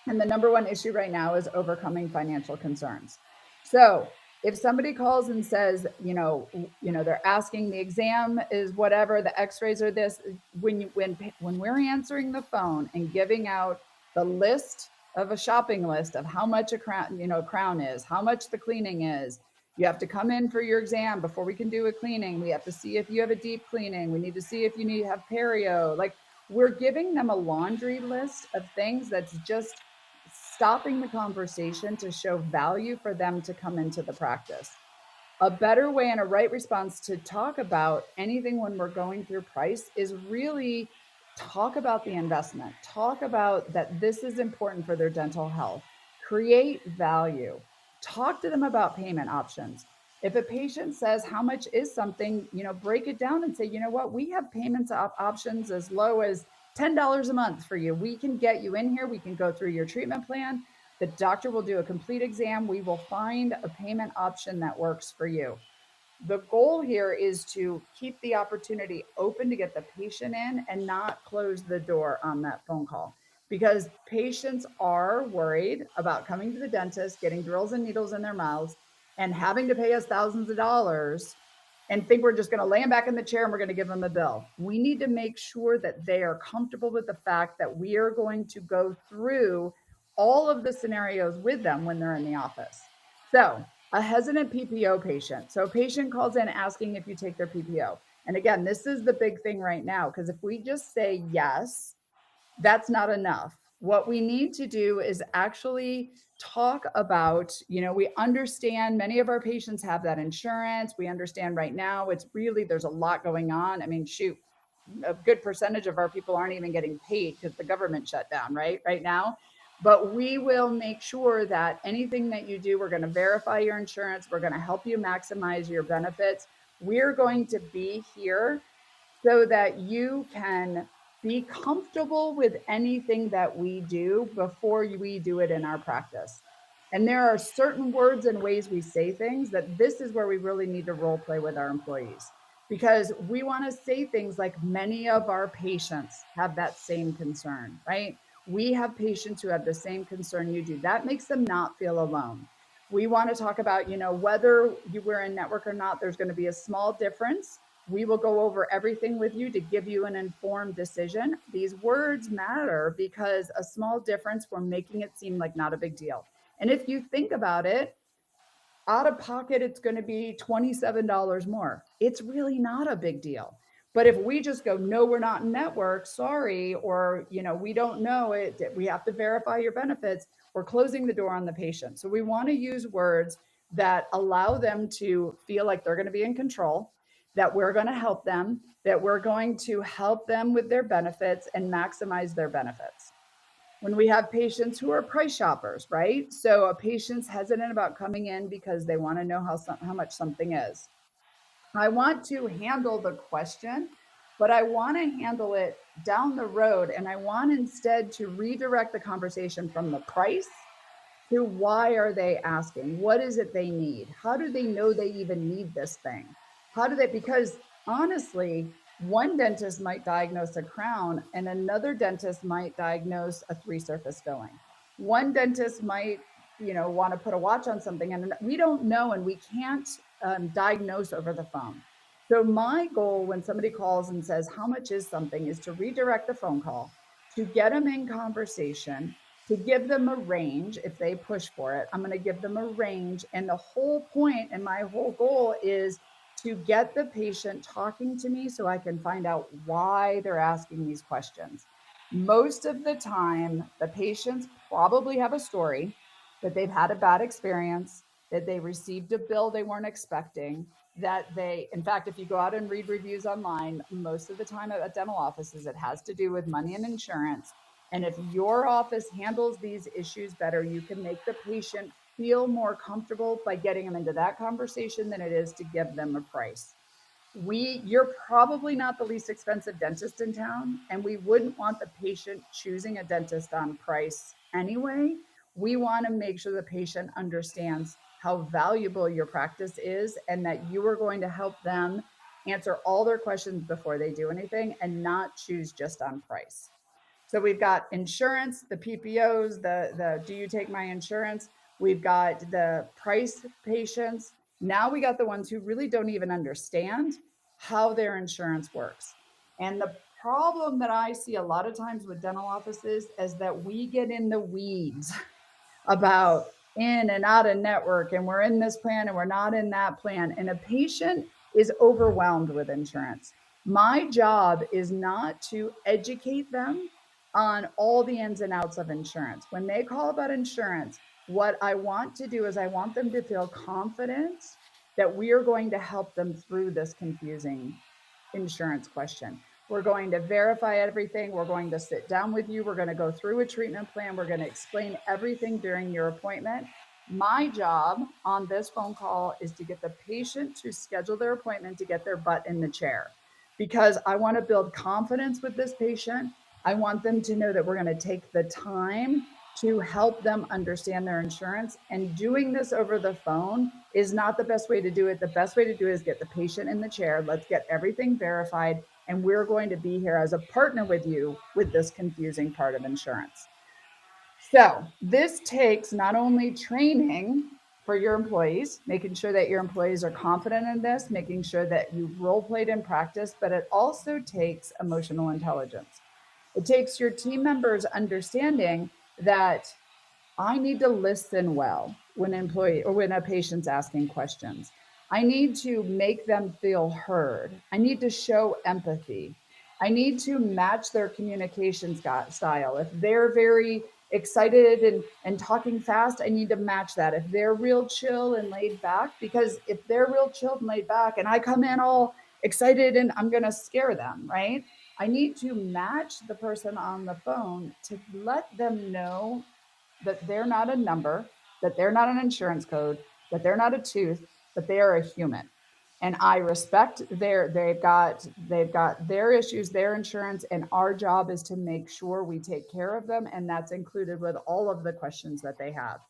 And the number one issue right now is overcoming financial concerns. So if somebody calls and says, they're asking the exam is whatever, the x-rays are this, when we're answering the phone and giving out the list of a shopping list of how much a crown is, how much the cleaning is, you have to come in for your exam before we can do a cleaning. We have to see if you have a deep cleaning. We need to see if you need to have perio. Like, we're giving them a laundry list of things that's just stopping the conversation to show value for them to come into the practice. A better way and a right response to talk about anything when we're going through price is really talk about the investment, talk about that this is important for their dental health, create value, talk to them about payment options. If a patient says how much is something, break it down and say, you know what, we have payments options as low as $10 a month for you. We can get you in here. We can go through your treatment plan. The doctor will do a complete exam. We will find a payment option that works for you. The goal here is to keep the opportunity open to get the patient in and not close the door on that phone call. because patients are worried about coming to the dentist, getting drills and needles in their mouths, and having to pay us thousands of dollars and think we're just going to lay them back in the chair and we're going to give them a bill. We need to make sure that they are comfortable with the fact that we are going to go through all of the scenarios with them when they're in the office. So, a hesitant PPO patient. So, a patient calls in asking if you take their PPO. And again, this is the big thing right now, because if we just say yes, that's not enough. What we need to do is actually talk about, we understand many of our patients have that insurance. We understand right now it's really, there's a lot going on. I mean, shoot, a good percentage of our people aren't even getting paid because the government shut down right now. But we will make sure that anything that you do, we're going to verify your insurance. We're going to help you maximize your benefits. We're going to be here so that you can be comfortable with anything that we do before we do it in our practice. And there are certain words and ways we say things that this is where we really need to role play with our employees, because we want to say things like many of our patients have that same concern, right? We have patients who have the same concern you do. That makes them not feel alone. We want to talk about, whether you were in network or not, there's going to be a small difference. We will go over everything with you to give you an informed decision. These words matter because a small difference, we're making it seem like not a big deal. And if you think about it, out of pocket, it's going to be $27 more. It's really not a big deal. But if we just go, no, we're not in network, sorry, or, we don't know it, we have to verify your benefits, we're closing the door on the patient. So we want to use words that allow them to feel like they're going to be in control, that we're going to help them, that we're going to help them with their benefits and maximize their benefits. When we have patients who are price shoppers, right? So a patient's hesitant about coming in because they want to know how much something is. I want to handle the question, but I want to handle it down the road. And I want instead to redirect the conversation from the price to why are they asking? What is it they need? How do they know they even need this thing? Because honestly, one dentist might diagnose a crown and another dentist might diagnose a three surface filling. One dentist might, want to put a watch on something, and we don't know, and we can't diagnose over the phone. So my goal when somebody calls and says, how much is something, is to redirect the phone call, to get them in conversation, to give them a range. If they push for it, I'm going to give them a range. And the whole point and my whole goal is to get the patient talking to me so I can find out why they're asking these questions. Most of the time, the patients probably have a story that they've had a bad experience, that they received a bill they weren't expecting, that they, in fact, if you go out and read reviews online, most of the time at dental offices, it has to do with money and insurance. And if your office handles these issues better, you can make the patient feel more comfortable by getting them into that conversation than it is to give them a price. You're probably not the least expensive dentist in town, and we wouldn't want the patient choosing a dentist on price anyway. We want to make sure the patient understands how valuable your practice is and that you are going to help them answer all their questions before they do anything and not choose just on price. So we've got insurance, the PPOs, the do you take my insurance? We've got the price patients. Now we got the ones who really don't even understand how their insurance works. And the problem that I see a lot of times with dental offices is that we get in the weeds about in and out of network, and we're in this plan and we're not in that plan. And a patient is overwhelmed with insurance. My job is not to educate them on all the ins and outs of insurance. When they call about insurance, what I want to do is I want them to feel confident that we are going to help them through this confusing insurance question. We're going to verify everything. We're going to sit down with you. We're going to go through a treatment plan. We're going to explain everything during your appointment. My job on this phone call is to get the patient to schedule their appointment to get their butt in the chair, because I want to build confidence with this patient. I want them to know that we're going to take the time to help them understand their insurance. And doing this over the phone is not the best way to do it. The best way to do it is get the patient in the chair. Let's get everything verified. And we're going to be here as a partner with you with this confusing part of insurance. So this takes not only training for your employees, making sure that your employees are confident in this, making sure that you've role played in practice, but it also takes emotional intelligence. It takes your team members understanding that I need to listen well when an employee or when a patient's asking questions. I need to make them feel heard. I need to show empathy. I need to match their communication style. If they're very excited and talking fast, I need to match that. If they're real chill and laid back, because if they're real chill and laid back and I come in all excited and I'm going to scare them, right? I need to match the person on the phone to let them know that they're not a number, that they're not an insurance code, that they're not a tooth, but they are a human. And I respect they've got their issues, their insurance, and our job is to make sure we take care of them. And that's included with all of the questions that they have.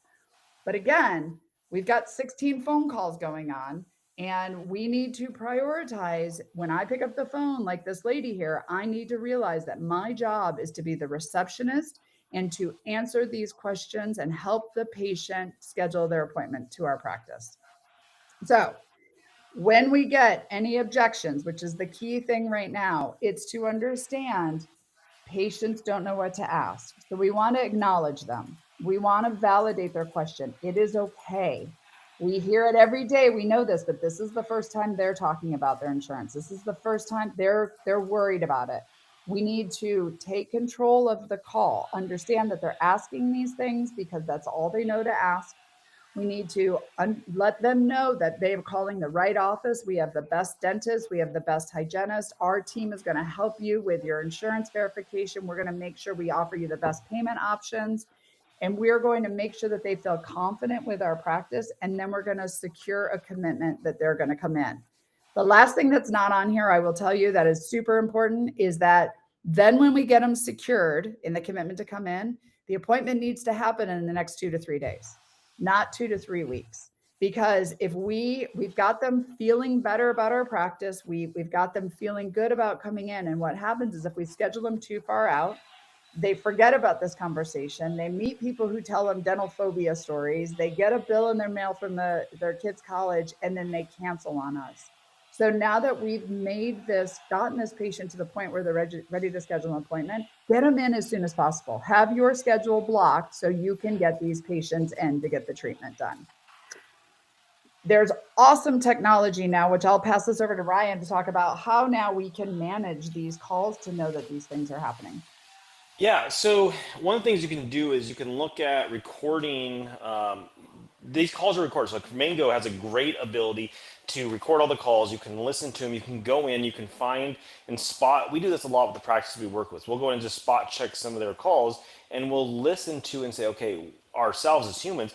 But again, we've got 16 phone calls going on, and we need to prioritize. When I pick up the phone, like this lady here, I need to realize that my job is to be the receptionist and to answer these questions and help the patient schedule their appointment to our practice. So, when we get any objections, which is the key thing right now, it's to understand patients don't know what to ask. So we want to acknowledge them. We want to validate their question. It is okay. We hear it every day. We know this, but this is the first time they're talking about their insurance. This is the first time they're worried about it. We need to take control of the call, understand that they're asking these things because that's all they know to ask. We need to let them know that they're calling the right office. We have the best dentist. We have the best hygienist. Our team is going to help you with your insurance verification. We're going to make sure we offer you the best payment options. And we're going to make sure that they feel confident with our practice. And then we're going to secure a commitment that they're going to come in. The last thing that's not on here, I will tell you that is super important, is that then when we get them secured in the commitment to come in, the appointment needs to happen in the next 2 to 3 days, not 2 to 3 weeks. Because if we've got them feeling better about our practice, we've got them feeling good about coming in. And what happens is if we schedule them too far out, they forget about this conversation. They meet people who tell them dental phobia stories. They get a bill in their mail from their kids' college, and then they cancel on us. So now that we've gotten this patient to the point where they're ready to schedule an appointment, get them in as soon as possible. Have your schedule blocked so you can get these patients in to get the treatment done. There's awesome technology now, which I'll pass this over to Ryan to talk about how now we can manage these calls to know that these things are happening. Yeah, so one of the things you can do is you can look at recording. These calls are recorded. So like Mango has a great ability to record all the calls. You can listen to them. You can go in. You can find and spot. We do this a lot with the practices we work with. We'll go in and just spot check some of their calls, and we'll listen to and say, okay, ourselves as humans,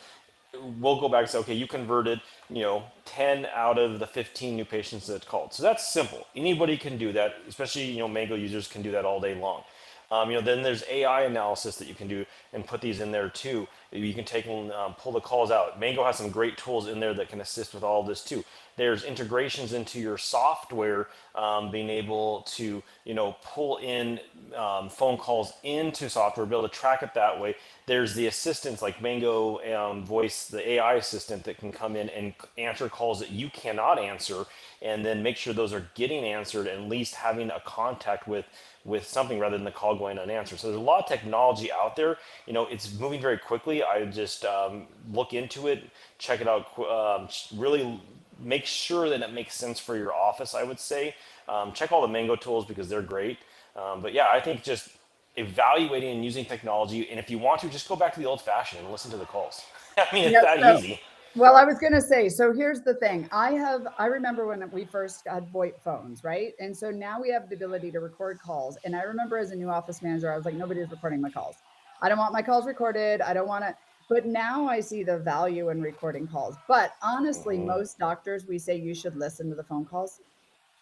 we'll go back and say, okay, you converted, 10 out of the 15 new patients that called. So that's simple. Anybody can do that, especially, Mango users can do that all day long. Then there's AI analysis that you can do and put these in there too. You can take and pull the calls out. Mango has some great tools in there that can assist with all of this too. There's integrations into your software, being able to pull in phone calls into software, be able to track it that way. There's the assistants like Mango Voice, the AI assistant that can come in and answer calls that you cannot answer, and then make sure those are getting answered, and at least having a contact with something rather than the call going unanswered. So there's a lot of technology out there. It's moving very quickly. I just look into it, check it out, really make sure that it makes sense for your office, I would say. Check all the Mango tools because they're great. But yeah, I think just evaluating and using technology, and if you want to, just go back to the old fashioned and listen to the calls. I mean, it's Yeah. that So, easy. well, I was going to say, so here's the thing. I remember when we first had VoIP phones, right? And so now we have the ability to record calls. And I remember as a new office manager, I was like, nobody's recording my calls. I don't want my calls recorded. I don't want to. But now I see the value in recording calls. But honestly, most doctors, we say you should listen to the phone calls.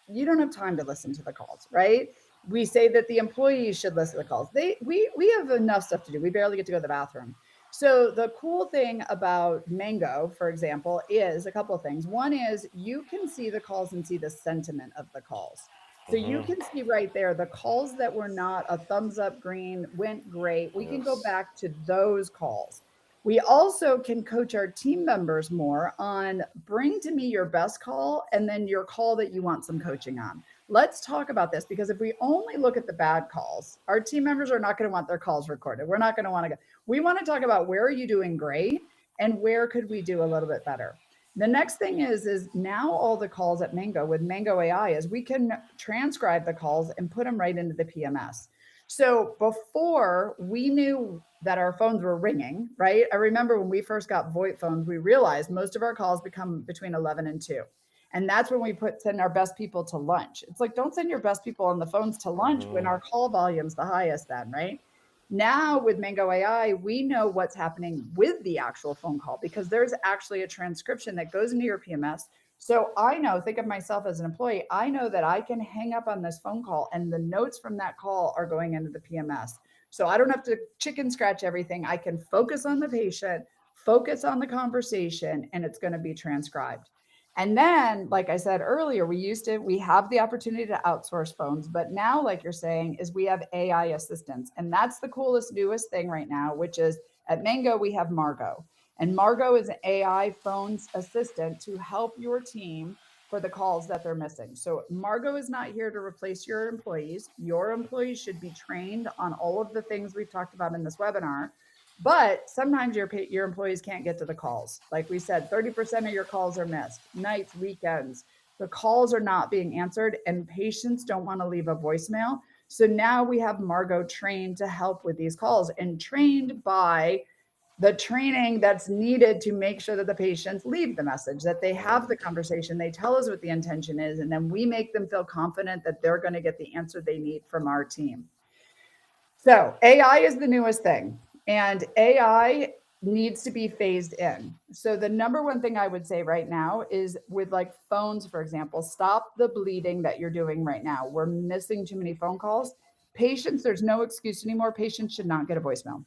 You don't have time to listen to the calls, right? We say that the employees should listen to the calls. We have enough stuff to do. We barely get to go to the bathroom. So the cool thing about Mango, for example, is a couple of things. One is you can see the calls and see the sentiment of the calls. So you can see right there the calls that were not a thumbs up green went great. We can go Yes. back to those calls. We also can coach our team members more on bring to me your best call and then your call that you want some coaching on. Let's talk about this because if we only look at the bad calls, our team members are not going to want their calls recorded. We're not going to want to go. We want to talk about where are you doing great and where could we do a little bit better. The next thing is now all the calls at Mango with Mango AI is we can transcribe the calls and put them right into the PMS. So before we knew that our phones were ringing, right? I remember when we first got VoIP phones, we realized most of our calls become between 11 and 2. And that's when we send our best people to lunch. It's like, don't send your best people on the phones to lunch when our call volume's the highest then, right? Now with Mango AI, we know what's happening with the actual phone call because there's actually a transcription that goes into your PMS. So I know, think of myself as an employee, I know that I can hang up on this phone call and the notes from that call are going into the PMS. So I don't have to chicken scratch everything. I can focus on the patient, focus on the conversation, and it's going to be transcribed. And then, like I said earlier, we have the opportunity to outsource phones, but now, like you're saying, is we have AI assistants. And that's the coolest, newest thing right now, which is at Mango, we have Margot. And Margot is an AI phones assistant to help your team for the calls that they're missing. So Margot is not here to replace your employees. Your employees should be trained on all of the things we've talked about in this webinar. But sometimes your employees can't get to the calls. Like we said, 30% of your calls are missed, nights, weekends. The calls are not being answered, and patients don't want to leave a voicemail. So now we have Margot trained to help with these calls and trained by the training that's needed to make sure that the patients leave the message, that they have the conversation, they tell us what the intention is, and then we make them feel confident that they're going to get the answer they need from our team. So AI is the newest thing, and AI needs to be phased in. So the number one thing I would say right now is with like phones, for example, stop the bleeding that you're doing right now. We're missing too many phone calls. Patients, there's no excuse anymore. Patients should not get a voicemail.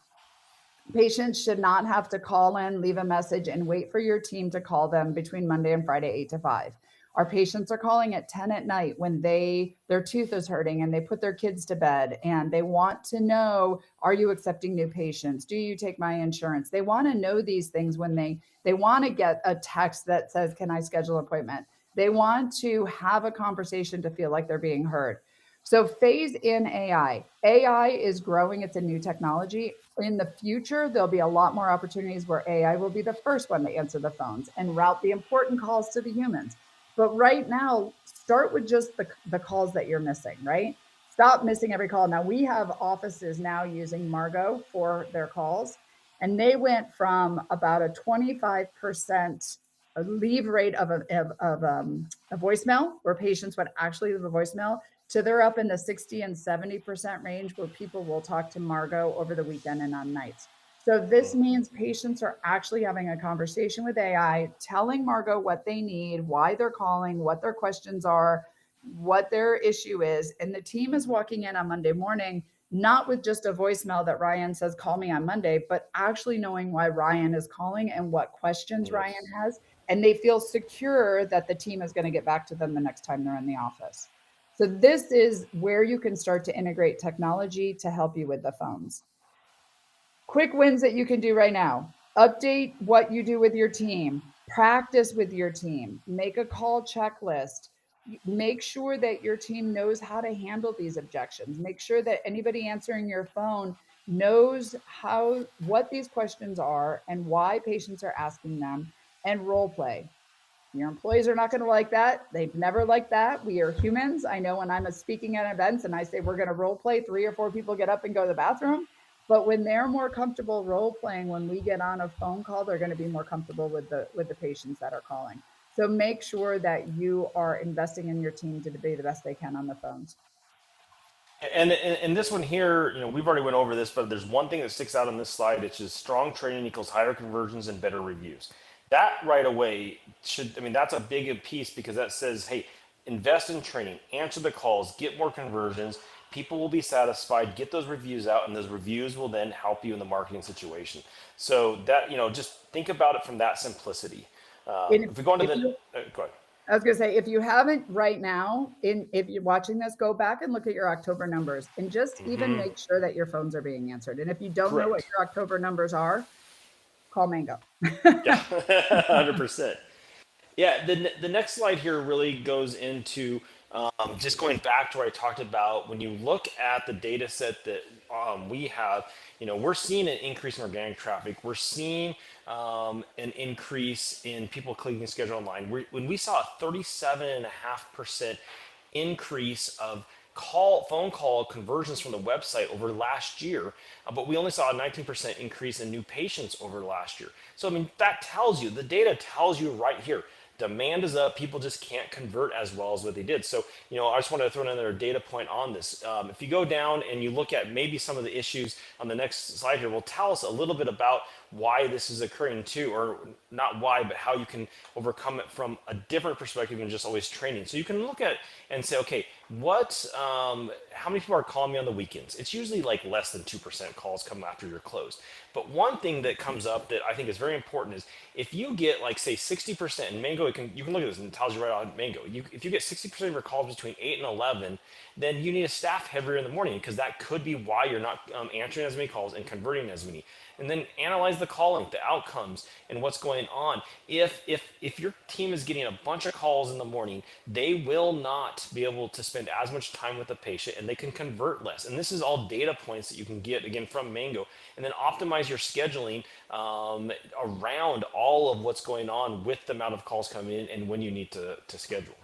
Patients should not have to call in, leave a message, and wait for your team to call them between Monday and Friday, 8 to 5. Our patients are calling at 10 at night when their tooth is hurting and they put their kids to bed and they want to know, are you accepting new patients? Do you take my insurance? They want to know these things when they want to get a text that says, can I schedule an appointment? They want to have a conversation to feel like they're being heard. So phase in AI. AI is growing. It's a new technology. In the future, there'll be a lot more opportunities where AI will be the first one to answer the phones and route the important calls to the humans. But right now, start with just the calls that you're missing, right? Stop missing every call. Now, we have offices now using Margot for their calls, and they went from about a 25% leave rate of a voicemail where patients would actually leave a voicemail to they're up in the 60 and 70% range where people will talk to Margot over the weekend and on nights. So this means patients are actually having a conversation with AI, telling Margot what they need, why they're calling, what their questions are, what their issue is. And the team is walking in on Monday morning, not with just a voicemail that Ryan says, call me on Monday, but actually knowing why Ryan is calling and what questions Ryan Yes. has. And they feel secure that the team is going to get back to them the next time they're in the office. So this is where you can start to integrate technology to help you with the phones. Quick wins that you can do right now. Update what you do with your team. Practice with your team. Make a call checklist. Make sure that your team knows how to handle these objections. Make sure that anybody answering your phone knows what these questions are and why patients are asking them, and role play. Your employees are not going to like that. They've never liked that. We are humans. I know when I'm speaking at events and I say we're going to role play, 3 or 4 people get up and go to the bathroom. But when they're more comfortable role playing, when we get on a phone call, they're going to be more comfortable with the patients that are calling. So make sure that you are investing in your team to be the best they can on the phones. And this one here, we've already went over this, but there's one thing that sticks out on this slide. It's just strong training equals higher conversions and better reviews. That right away that's a big piece because that says, hey, invest in training, answer the calls, get more conversions. People will be satisfied, get those reviews out, and those reviews will then help you in the marketing situation. So that, just think about it from that simplicity. And If we go into if the, you go ahead. I was going to say, if you haven't right now, if you're watching this, go back and look at your October numbers and just even Hmm. make sure that your phones are being answered. And if you don't know what Correct. your October numbers are, call Mango. Yeah, 100%. Yeah, the next slide here really goes into just going back to where I talked about when you look at the data set that we have, we're seeing an increase in organic traffic. We're seeing an increase in people clicking schedule online. When we saw a 37.5% increase of phone call conversions from the website over last year, but we only saw a 19% increase in new patients over last year. So I mean that tells you, the data tells you right here, demand is up, people just can't convert as well as what they did. So I just wanted to throw another data point on this. If you go down and you look at maybe some of the issues on the next slide here, will tell us a little bit about why this is occurring too, or not why, but how you can overcome it from a different perspective than just always training. So you can look at and say, okay, how many people are calling me on the weekends? It's usually like less than 2% calls come after you're closed. But one thing that comes up that I think is very important is if you get like say 60%, and Mango, you can look at this and it tells you right on Mango, if you get 60% of your calls between 8 and 11, then you need to staff heavier in the morning because that could be why you're not answering as many calls and converting as many. And then analyze the calling, the outcomes, and what's going on. If your team is getting a bunch of calls in the morning, they will not be able to spend as much time with the patient, and they can convert less. And this is all data points that you can get again from Mango, and then optimize your scheduling around all of what's going on with the amount of calls coming in and when you need to schedule.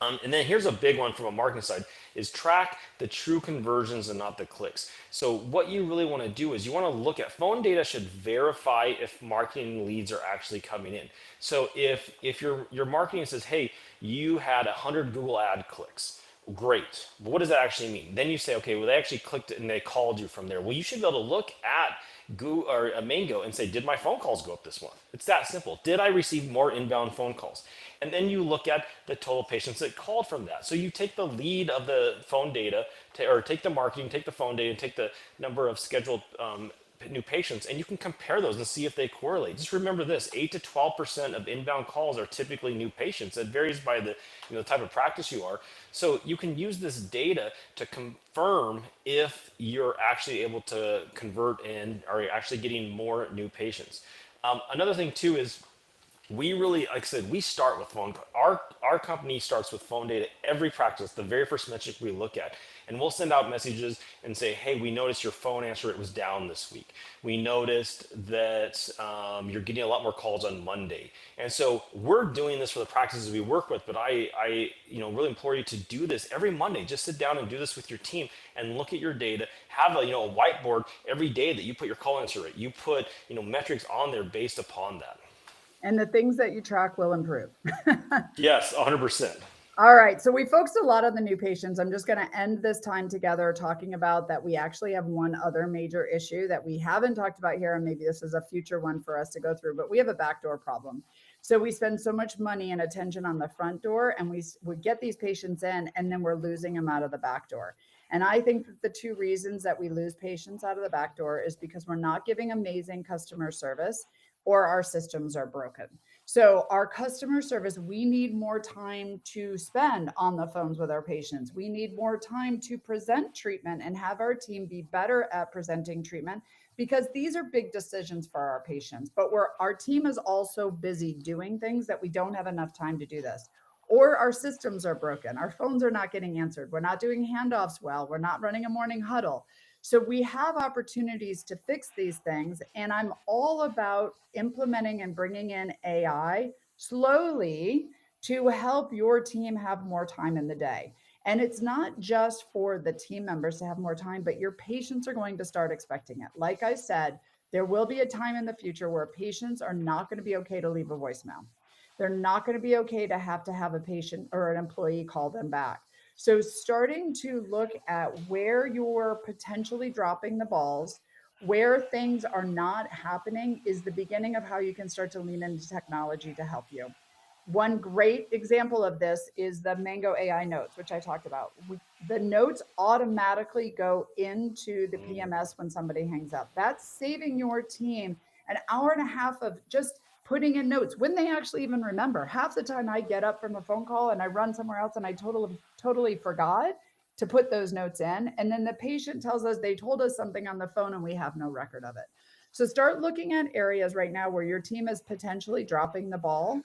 And then here's a big one from a marketing side is track the true conversions and not the clicks. So what you really want to do is you want to look at phone data should verify if marketing leads are actually coming in. So if your marketing says, hey, you had 100 Google ad clicks, great. But what does that actually mean? Then you say, okay, well, they actually clicked it and they called you from there. Well, you should be able to look at Google or a Mango and say, did my phone calls go up this month? It's that simple. Did I receive more inbound phone calls? And then you look at the total patients that called from that. So you take the lead of the phone data, or take the marketing, take the phone data, take the number of scheduled new patients, and you can compare those and see if they correlate. Just remember this: 8 to 12% of inbound calls are typically new patients. It varies by the type of practice you are. So you can use this data to confirm if you're actually able to convert and are actually getting more new patients. Another thing too is we really, like I said, we start with phone. Our company starts with phone data every practice, the very first metric we look at. And we'll send out messages and say, hey, we noticed your phone answer rate was down this week. We noticed that you're getting a lot more calls on Monday. And so we're doing this for the practices we work with, but I really implore you to do this every Monday. Just sit down and do this with your team and look at your data. Have a whiteboard every day that you put your call answer rate. You put metrics on there based upon that. And the things that you track will improve. Yes, 100%. All right. So we focused a lot on the new patients. I'm just going to end this time together talking about that we actually have one other major issue that we haven't talked about here. And maybe this is a future one for us to go through, but we have a backdoor problem. So we spend so much money and attention on the front door, and we get these patients in, and then we're losing them out of the back door. And I think that the two reasons that we lose patients out of the back door is because we're not giving amazing customer service, or our systems are broken. So, our customer service, we need more time to spend on the phones with our patients. We need more time to present treatment and have our team be better at presenting treatment, because these are big decisions for our patients. But our team is also busy doing things that we don't have enough time to do this. Or our systems are broken. Our phones are not getting answered. We're not doing handoffs well. We're not running a morning huddle. So we have opportunities to fix these things. And I'm all about implementing and bringing in AI slowly to help your team have more time in the day. And it's not just for the team members to have more time, but your patients are going to start expecting it. Like I said, there will be a time in the future where patients are not going to be okay to leave a voicemail. They're not going to be okay to have a patient or an employee call them back. So, starting to look at where you're potentially dropping the balls, where things are not happening, is the beginning of how you can start to lean into technology to help you. One great example of this is the Mango AI notes, which I talked about. The notes automatically go into the PMS when somebody hangs up. That's saving your team an hour and a half of just putting in notes when they actually even remember. Half the time I get up from a phone call and I run somewhere else and I totally forgot to put those notes in. And then the patient tells us they told us something on the phone and we have no record of it. So start looking at areas right now where your team is potentially dropping the ball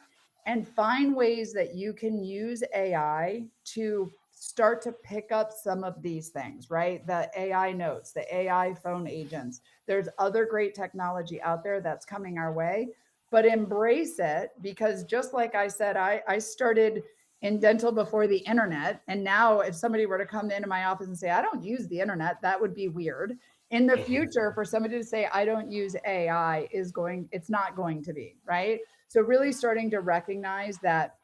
and find ways that you can use AI to start to pick up some of these things, right? The AI notes, the AI phone agents. There's other great technology out there that's coming our way, but embrace it because just like I said, I started in dental before the internet. And now if somebody were to come into my office and say, I don't use the internet, that would be weird. In the future, for somebody to say, I don't use AI it's not going to be, right? So really starting to recognize that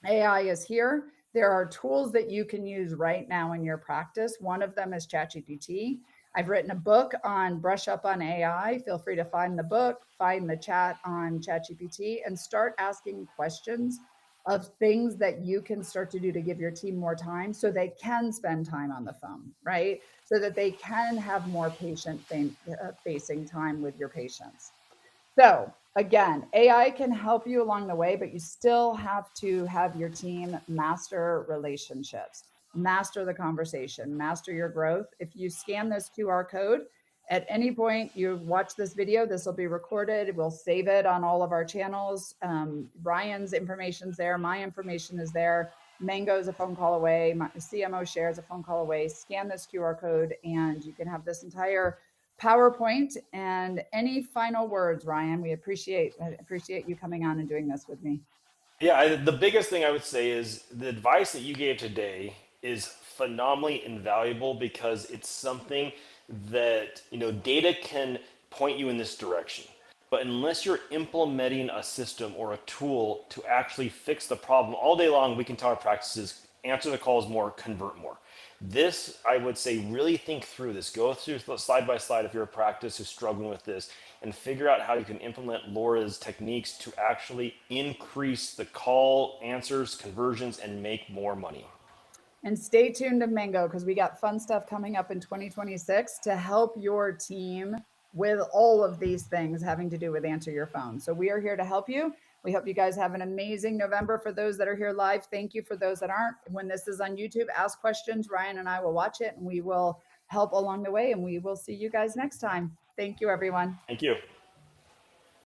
AI is here. There are tools that you can use right now in your practice. One of them is ChatGPT. I've written a book on brush up on AI. Feel free to find the book, find the chat on ChatGPT, and start asking questions of things that you can start to do to give your team more time so they can spend time on the phone, right? So that they can have more patient facing time with your patients. So again, AI can help you along the way, but you still have to have your team master relationships, master the conversation, master your growth. If you scan this QR code, at any point you watch this video, this will be recorded. We'll save it on all of our channels. Ryan's information's there. My information is there. Mango's a phone call away. My CMO shares a phone call away. Scan this QR code and you can have this entire PowerPoint. And any final words, Ryan? I appreciate you coming on and doing this with me. Yeah, the biggest thing I would say is the advice that you gave today is phenomenally invaluable because it's something that, data can point you in this direction. But unless you're implementing a system or a tool to actually fix the problem, all day long we can tell our practices answer the calls more, convert more. This, I would say, really think through this. Go through slide by slide if you're a practice who's struggling with this and figure out how you can implement Laura's techniques to actually increase the call answers, conversions, and make more money. And stay tuned to Mango because we got fun stuff coming up in 2026 to help your team with all of these things having to do with answer your phone. So we are here to help you. We hope you guys have an amazing November. For those that are here live, thank you. For those that aren't, when this is on YouTube, ask questions. Ryan and I will watch it and we will help along the way. And we will see you guys next time. Thank you, everyone. Thank you.